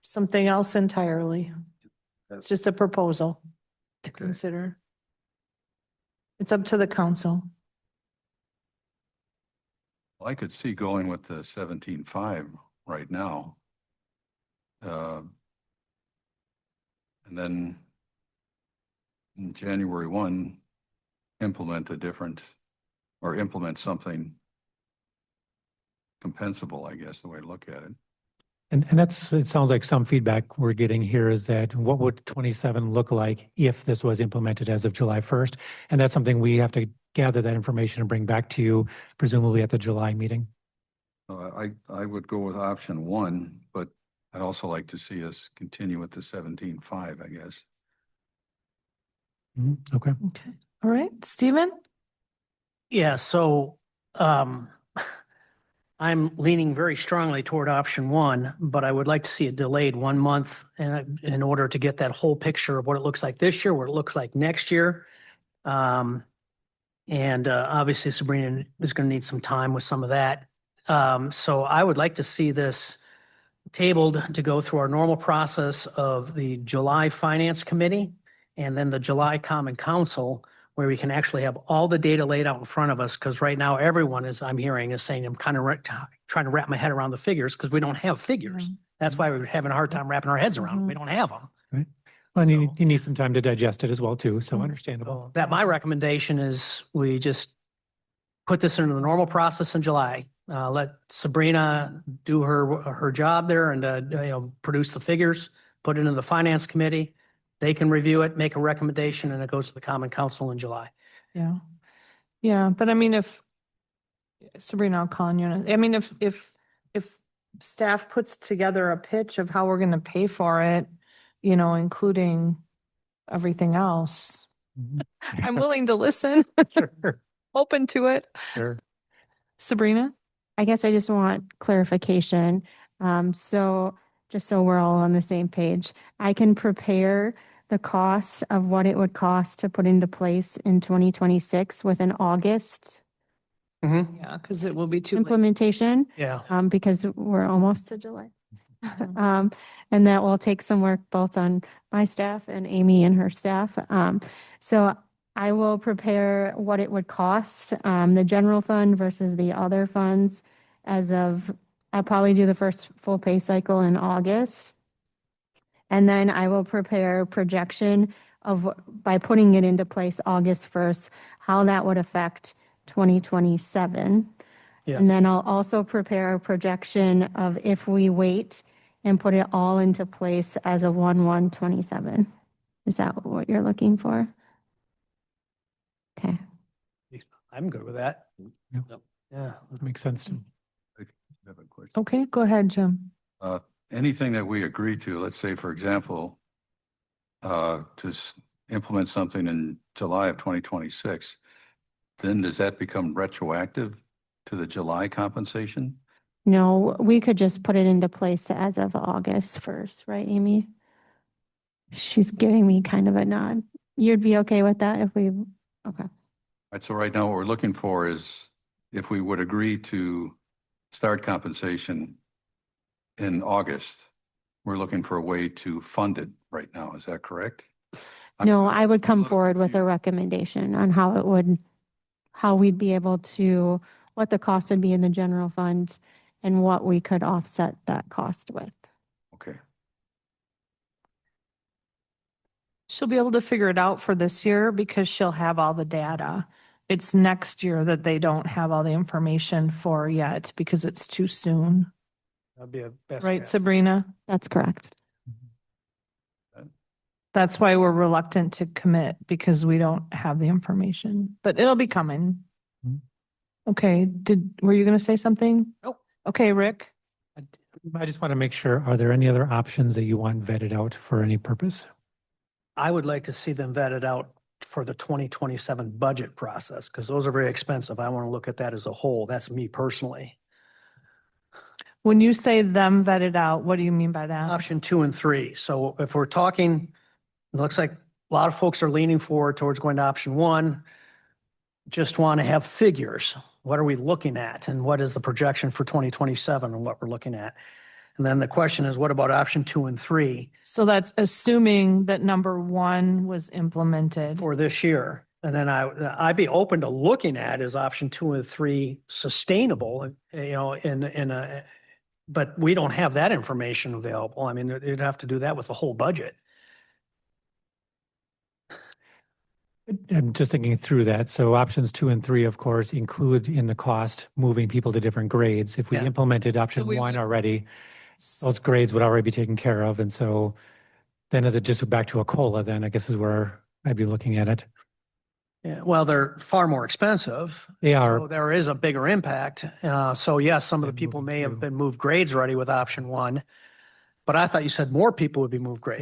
something else entirely. It's just a proposal to Okay. consider. It's up to the council. Well, I could see going with the 17.5 right now. And then in January 1, implement a different, or implement something compensable, I guess, the way to look at it. And that's, it sounds like some feedback we're getting here is that what would 27 look like if this was implemented as of July 1st? And that's something we have to gather that information and bring back to you, presumably at the July meeting. I would go with option 1, but I'd also like to see us continue with the 17.5, I guess. Okay. Okay. All right, Stephen? Yeah, so I'm leaning very strongly toward option one, but I would like to see it delayed 1 month in order to get that whole picture of what it looks like this year, what it looks like next year. And obviously Sabrina is going to need some time with some of that. So I would like to see this tabled to go through our normal process of the July Finance Committee and then the July Common Council, where we can actually have all the data laid out in front of us. Because right now, everyone is, I'm hearing, is saying, I'm kind of trying to wrap my head around the figures because we don't have figures. That's why we're having a hard time wrapping our heads around them. We don't have them. Right. Well, and So- you need some time to digest it as well, too. So understandable. So that my recommendation is we just put this into the normal process in July. Let Sabrina do her job there and produce the figures, put it into the Finance Committee. They can review it, make a recommendation, and it goes to the Common Council in July. Yeah. Yeah, but I mean, if Sabrina, I'll call on you. I mean, if staff puts together a pitch of how we're going to pay for it, including everything else, Mhm. I'm willing to listen, Sure. open to it. Sure. Sabrina? I guess I just want clarification. So just so we're all on the same page, I can prepare the cost of what it would cost to put into place in 2026 with an August Yeah, because it will be too late. implementation, Yeah. because we're almost to July. Mhm. And that will take some work both on my staff and Amy and her staff. So I will prepare what it would cost, the general fund versus the other funds I'll probably do the first full pay cycle in August. And then I will prepare a projection by putting it into place August 1st, how that would affect 2027. Yeah. And then I'll also prepare a projection of if we wait and put it all into place as a 1/1/27. Is that what you're looking for? Okay. I'm good with that. Yeah. Yeah. Makes sense. to me. I have a question. Okay, go ahead, Jim. Anything that we agree to, let's say, for example, implement something in July of 2026, then does that become retroactive to the July compensation? No, we could just put it into place as of August 1st, right, Amy? She's giving me kind of a nod. You'd be okay with that if we, okay. Right, so right now what we're looking for is if we would agree to start compensation in August, we're looking for a way to fund it right now. Is that correct? No, I would I'm a come little forward with a confused. recommendation on how we'd be able to, what the cost would be in the general fund and what we could offset that cost with. Okay. She'll be able to figure it out for this year because she'll have all the data. It's next year that they don't have all the information for yet because it's too soon. That'd be a best Right, guess. Sabrina? That's correct. That's why we're reluctant to commit because we don't have the information, but it'll be coming. Mhm. Okay, were you going to say something? Nope. Okay, Rick? I just want to make sure, are there any other options that you want vetted out for any purpose? I would like to see them vetted out for the 2027 budget process because those are very expensive. I want to look at that as a whole. That's me personally. When you say them vetted out, what do you mean by that? Option 2 and 3. So if we're talking, it looks like a lot of folks are leaning forward towards going to option 1. Just want to have figures. What are we looking at? And what is the projection for 2027 and what we're looking at? And then the question is, what about option 2 and 3 So that's assuming that number 1 was implemented. for this year? And then I'd be open to looking at is option 2 and 3 sustainable, but we don't have that information available. I mean, you'd have to do that with the whole budget. I'm just thinking through that. So options 2 and 3, of course, include in the cost moving people to different grades. If we Yeah. implemented option we 1 would- already, those grades would already be taken care of. And so then as it just back to a COLA, then I guess is where I'd be looking at it. Yeah, well, they're far more expensive. They So are, there is a bigger impact. So yes, some of the Been people moving may have through. been moved grades already with option 1. But I thought you said more people would be moved grade.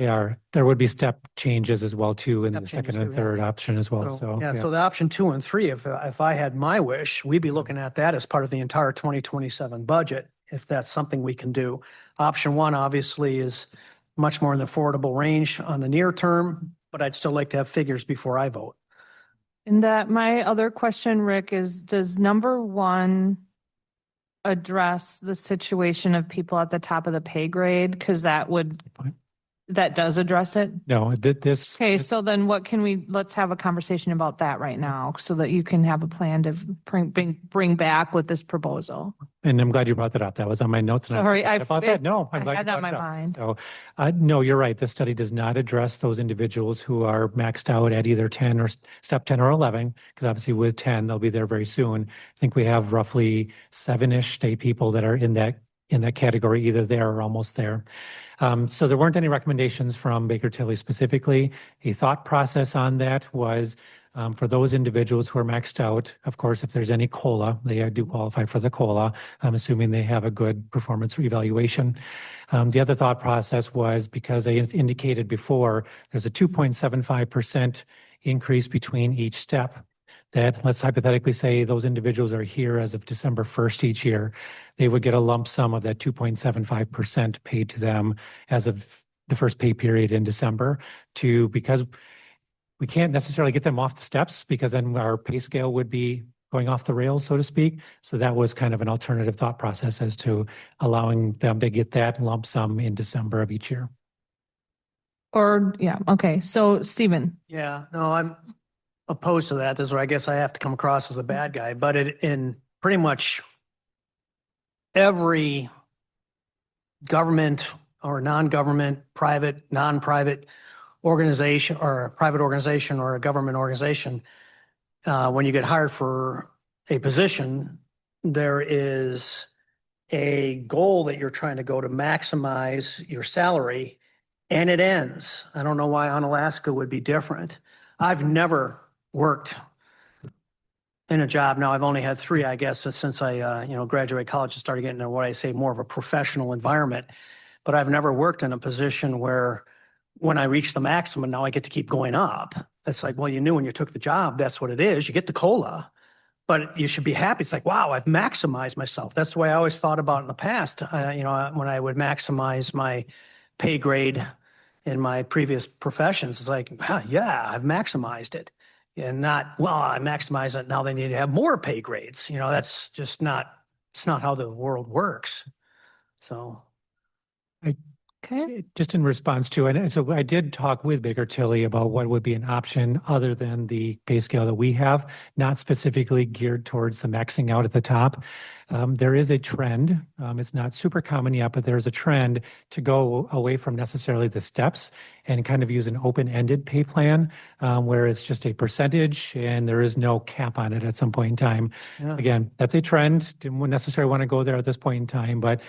There would be step changes as well too in Step the second changes and too, yeah. third option as well. So, Yeah, so the option 2 and 3, if I had my wish, we'd be looking at that as part of the entire 2027 budget, if that's something we can do. Option 1 obviously is much more in the affordable range on the near term, but I'd still like to have figures before I vote. And that, my other question, Rick, is does number 1 address the situation of people at the top of the pay grade? Because that does address it. no, this. Okay, so then let's have a conversation about that right now so that you can have a plan to bring back with this proposal. And I'm glad you brought that up. That was on my notes. and Sorry, forgot about that. No, I'm I glad you had that brought on it my up. mind. So, no, you're right. This study does not address those individuals who are maxed out at either 10 or step 10 or 11, because obviously with 10, they'll be there very soon. I think we have roughly 7-ish state people that are in that category, either there or almost there. So there weren't any recommendations from Baker Tilly specifically. A thought process on that was for those individuals who are maxed out, of course, if there's any COLA, they do qualify for the COLA. I'm assuming they have a good performance evaluation. The other thought process was because I indicated before, there's a 2.75% increase between each step. That let's hypothetically say those individuals are here as of December 1st each year, they would get a lump sum of that 2.75% paid to them as of the first pay period in December because we can't necessarily get them off the steps because then our pay scale would be going off the rails, so to speak. So that was kind of an alternative thought process as to allowing them to get that lump sum in December of each year. Okay. So Stephen. Yeah, no, I'm opposed to that. This is where I guess I have to come across as a bad guy, but in pretty much every government or non-government, private, non-private organization or a private organization or a government organization, when you get hired for a position, there is a goal that you're trying to go to maximize your salary, and it ends. I don't know why Onalaska would be different. I've never worked in a job. Now I've only had 3, I guess, since I, graduated college and started getting into what I say more of a professional environment. But I've never worked in a position where when I reach the maximum, now I get to keep going up. It's like, well, you knew when you took the job, that's what it is. You get the COLA, but you should be happy. It's like, wow, I've maximized myself. That's the way I always thought about it in the past. When I would maximize my pay grade in my previous professions, it's like, yeah, I've maximized it. And not, well, I maximize it. Now they need to have more pay grades. That's just it's not how the world works. So. Okay. Just in response to, and so I did talk with Baker Tilly about what would be an option other than the pay scale that we have, not specifically geared towards the maxing out at the top. There is a trend, it's not super common yet, but there's a trend to go away from necessarily the steps and kind of use an open-ended pay plan where it's just a percentage and there is no cap on it at some point in time. Yeah. Again, that's a trend. Didn't necessarily want to go there at this point in time, but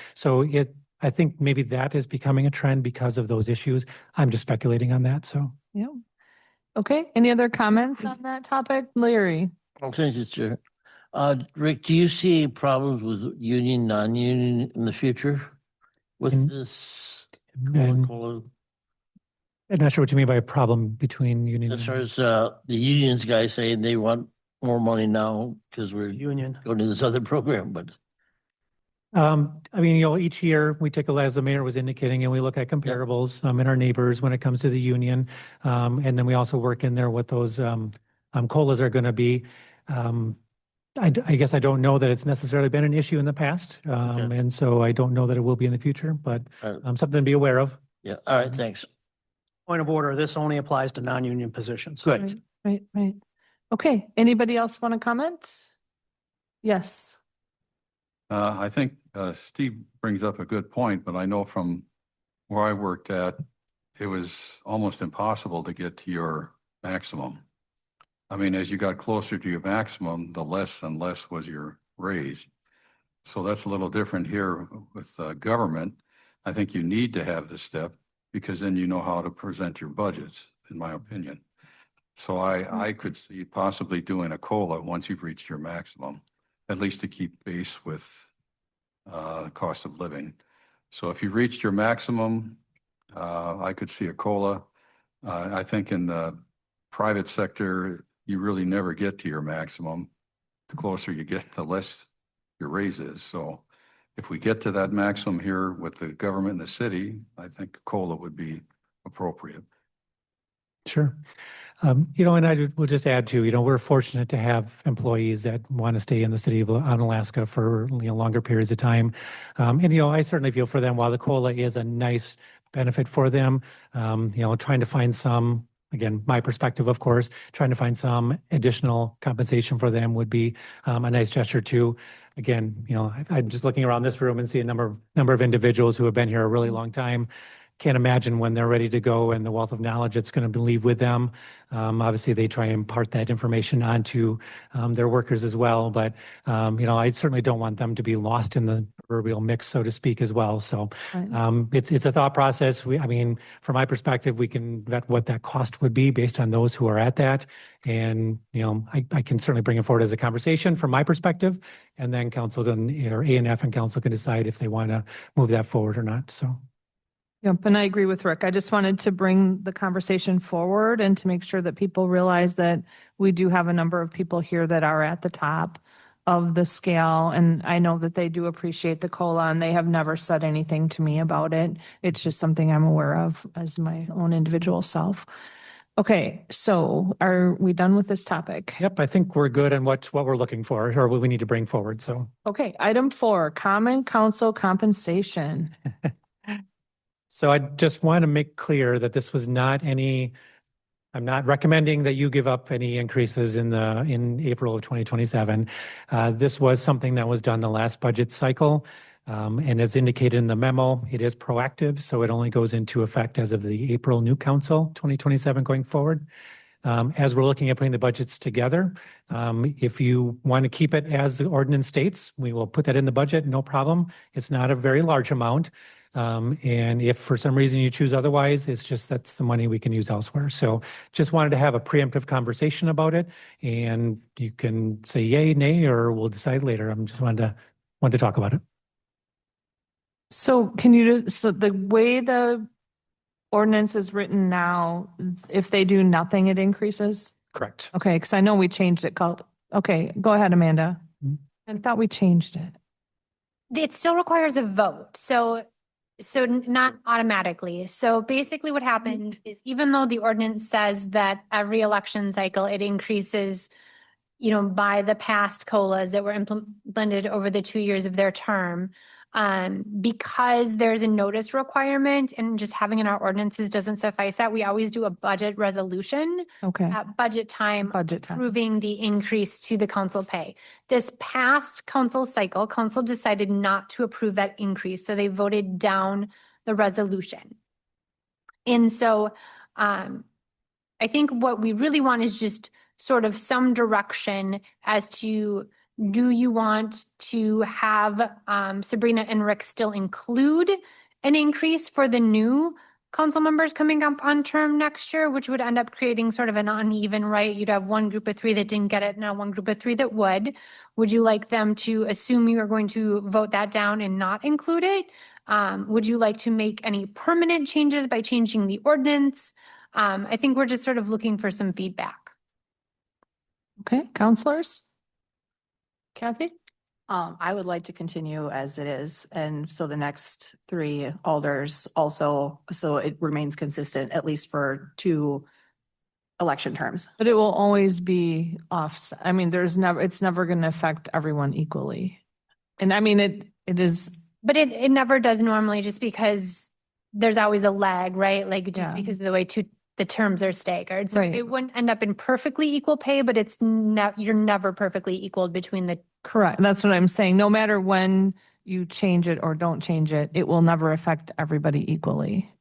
I think maybe that is becoming a trend because of those issues. I'm just speculating on that, so. Yeah. Okay. Any other comments on that topic? Larry? Thank you, Chair. Rick, do you see problems with union, non-union in the future with this? COLA? I'm not sure what you mean by a problem between union. As far as the unions guys saying they want more money now because we're Union. going to this other program, but. Each year we take as the mayor was indicating, and we look at comparables in our neighbors when it comes to the union. And then we also work in there what those COLAs are going to be. I guess I don't know that it's necessarily been an issue in the past. And so I don't know that it will be in the future, but something to be aware of. Yeah. All right. Thanks. Point of order, this only applies to non-union positions. Correct. Right. Okay. Anybody else want to comment? Yes. I think Steve brings up a good point, but I know from where I worked at, it was almost impossible to get to your maximum. As you got closer to your maximum, the less and less was your raise. So that's a little different here with government. I think you need to have the step because then you know how to present your budgets, in my opinion. So I could see possibly doing a COLA once you've reached your maximum, at least to keep pace with cost of living. So if you've reached your maximum, I could see a COLA. I think in the private sector, you really never get to your maximum. The closer you get, the less your raise is. So if we get to that maximum here with the government and the city, I think COLA would be appropriate. Sure. And I will just add to, we're fortunate to have employees that want to stay in the city of Onalaska for, longer periods of time. I certainly feel for them, while the COLA is a nice benefit for them, trying to find some, again, my perspective, of course, trying to find some additional compensation for them would be a nice gesture too. Again, I'm just looking around this room and see a number of individuals who have been here a really long time. Can't imagine when they're ready to go and the wealth of knowledge it's going to leave with them. Obviously, they try and impart that information onto their workers as well. But, I certainly don't want them to be lost in the proverbial mix, so to speak, as well. So it's a thought process. From my perspective, we can vet what that cost would be based on those who are at that. And, I can certainly bring it forward as a conversation from my perspective. And then council or A&F and council can decide if they want to move that forward or not. So. Yep, and I agree with Rick. I just wanted to bring the conversation forward and to make sure that people realize that we do have a number of people here that are at the top of the scale. And I know that they do appreciate the COLA and they have never said anything to me about it. It's just something I'm aware of as my own individual self. Okay, so are we done with this topic? Yep, I think we're good on what we're looking for or what we need to bring forward. So. Okay, item 4, common council compensation. So I just want to make clear that this was not I'm not recommending that you give up any increases in April of 2027. This was something that was done the last budget cycle. And as indicated in the memo, it is proactive. So it only goes into effect as of the April new council 2027 going forward. As we're looking at putting the budgets together, if you want to keep it as the ordinance states, we will put that in the budget, no problem. It's not a very large amount. And if for some reason you choose otherwise, it's just that's the money we can use elsewhere. So just wanted to have a preemptive conversation about it. And you can say yay, nay, or we'll decide later. I'm just wanted to talk about it. So so the way the ordinance is written now, if they do nothing, it increases? Correct. Okay, because I know we changed it okay, go ahead, Amanda. I thought we changed it. It still requires a vote. So not automatically. So basically what happened is even though the ordinance says that every election cycle, it increases, by the past COLAs that were implemented over the 2 years of their term, because there's a notice requirement and just having in our ordinances doesn't suffice that. We always do a budget resolution Okay, at budget time budget time. approving the increase to the council pay. This past council cycle, council decided not to approve that increase, so they voted down the resolution. And so I think what we really want is just sort of some direction as to, do you want to have Sabrina and Rick still include an increase for the new council members coming up on term next year, which would end up creating sort of an uneven, right? You'd have one group of 3 that didn't get it, now one group of 3 that would. Would you like them to assume you are going to vote that down and not include it? Would you like to make any permanent changes by changing the ordinance? I think we're just sort of looking for some feedback. Okay, counselors? Kathy? I would like to continue as it is. And so the next 3 alders also, so it remains consistent at least for 2 election terms. But it will always be offset. It's never going to affect everyone equally. And it is. But it never does normally, just because there's always a lag, right? Like just Yeah. because of the way the terms are staggered. So Right. it wouldn't end up in perfectly equal pay, but you're never perfectly equal between the. Correct. That's what I'm saying. No matter when you change it or don't change it, it will never affect everybody equally.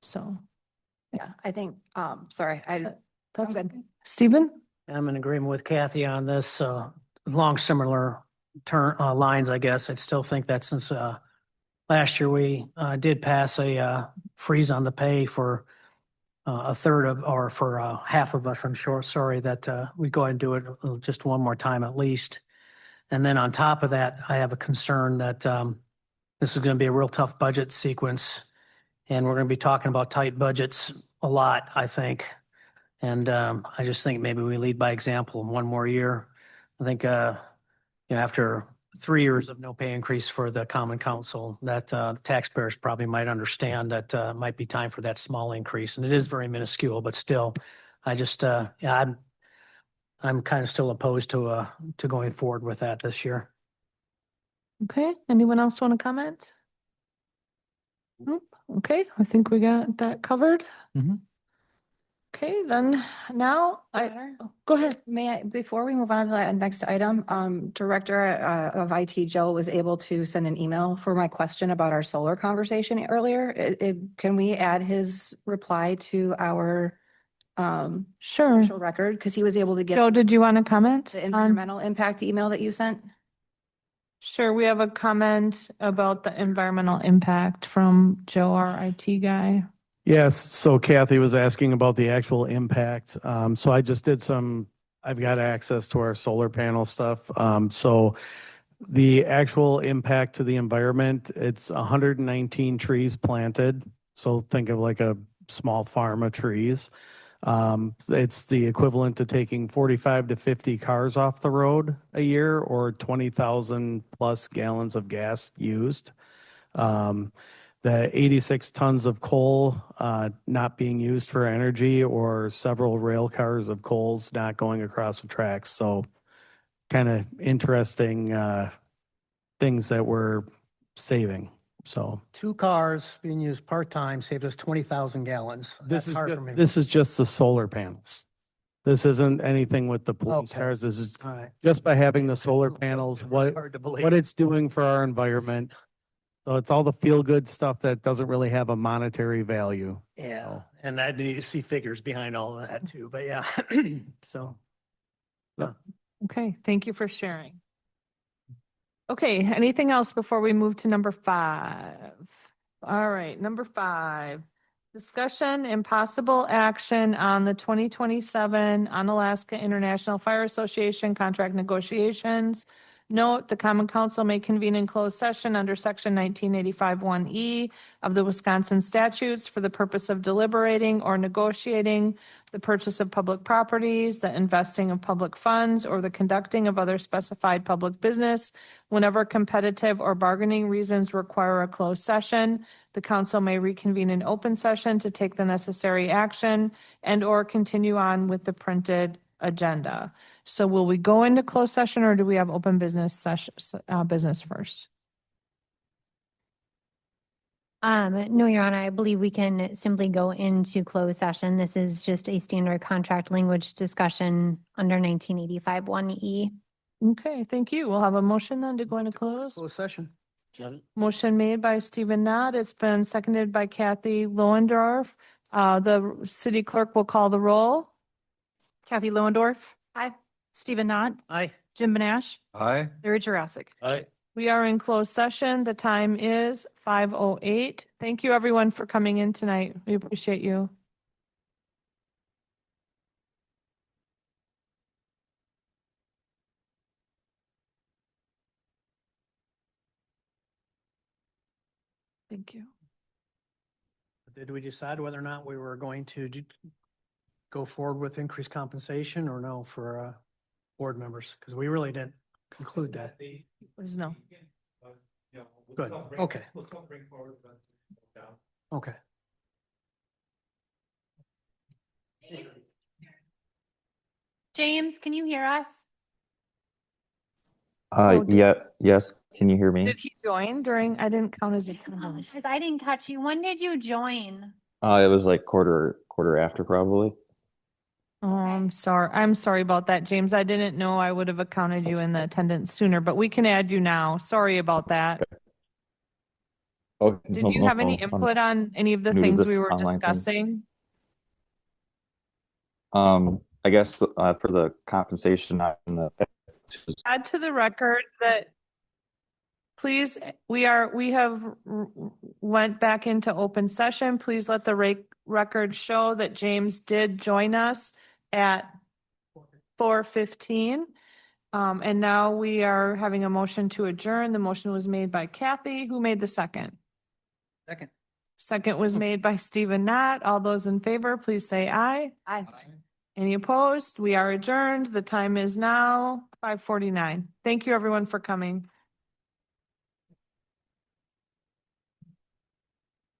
So, Yeah, I think, sorry, that's good. okay. Stephen? I'm in agreement with Kathy on this, along similar lines, I guess. I still think that since last year we did pass a freeze on the pay for a third of, or for half of us, I'm sure, sorry, that we go ahead and do it just one more time at least. And then on top of that, I have a concern that this is going to be a real tough budget sequence. And we're going to be talking about tight budgets a lot, I think. And I just think maybe we lead by example in one more year. I think, after 3 years of no pay increase for the common council, that taxpayers probably might understand that might be time for that small increase. And it is very minuscule, but still, I just, I'm kind of still opposed to going forward with that this year. Okay, anyone else want to comment? Nope. Okay, I think we got that covered. Mhm. Okay, then now go ahead. May I, before we move on to the next item, Director of IT, Joe, was able to send an email for my question about our solar conversation earlier. Can we add his reply to our Sure. official record? Because he was able to get Joe, did you want to comment the on? environmental impact email that you sent. Sure, we have a comment about the environmental impact from Joe, our IT guy. Yes, so Kathy was asking about the actual impact. So I just did I've got access to our solar panel stuff. So the actual impact to the environment, it's 119 trees planted. So think of like a small farm of trees. It's the equivalent to taking 45 to 50 cars off the road a year, or 20,000 plus gallons of gas used. The 86 tons of coal not being used for energy, or several rail cars of coals not going across the tracks. So kind of interesting things that we're saving. So 2 cars being used part-time saved us 20,000 gallons. this That's is hard for me. this is just the solar panels. This isn't anything with the police Okay. cars. This is All right. just by having the solar panels, Hard to believe. what it's doing for our environment. So it's all the feel-good stuff that doesn't really have a monetary value. Yeah, and I need to see figures behind all of that too, but yeah. So. Okay, thank you for sharing. Okay, anything else before we move to number 5? All right, number 5. Discussion and possible action on the 2027 Onalaska International Fire Association contract negotiations. Note, the Common Council may convene in closed session under Section 1985 1E of the Wisconsin statutes for the purpose of deliberating or negotiating the purchase of public properties, the investing of public funds, or the conducting of other specified public business. Whenever competitive or bargaining reasons require a closed session, the council may reconvene in open session to take the necessary action and/or continue on with the printed agenda. So will we go into closed session, or do we have open business business first? No, Your Honor, I believe we can simply go into closed session. This is just a standard contract language discussion under 1985 1E. Okay, thank you. We'll have a motion then to go into close. Closed session. Motion made by Stephen Knott. It's been seconded by Kathy Lohendorf. The city clerk will call the roll. Kathy Lohendorf. Aye. Stephen Knott. Aye. Jim Benash. Aye. Larry Jurassic. All right. We are in closed session. The time is 5:08. Thank you, everyone, for coming in tonight. We appreciate you. Thank you. Did we decide whether or not we were going to go forward with increased compensation or no for board members? Because we really didn't conclude that. There's no. Good. Okay. Okay. James, can you hear us? Oh, Yes. Can you hear me? Did he join during, I didn't count as a time. Because I didn't catch you. When did you join? It was like quarter after probably. Oh, I'm sorry. I'm sorry about that, James. I didn't know I would have accounted you in the attendance sooner, but we can add you now. Sorry about that. Oh, Did you have any input on any of the new to things we this were online thing. discussing? I guess for the compensation on the Add to the record that please, we have went back into open session. Please let the record show that James did join us at 4:15. And now we are having a motion to adjourn. The motion was made by Kathy. Who made the second? Second. Second was made by Stephen Knott. All those in favor, please say aye. Aye. Any opposed? We are adjourned. The time is now 5:49. Thank you, everyone, for coming.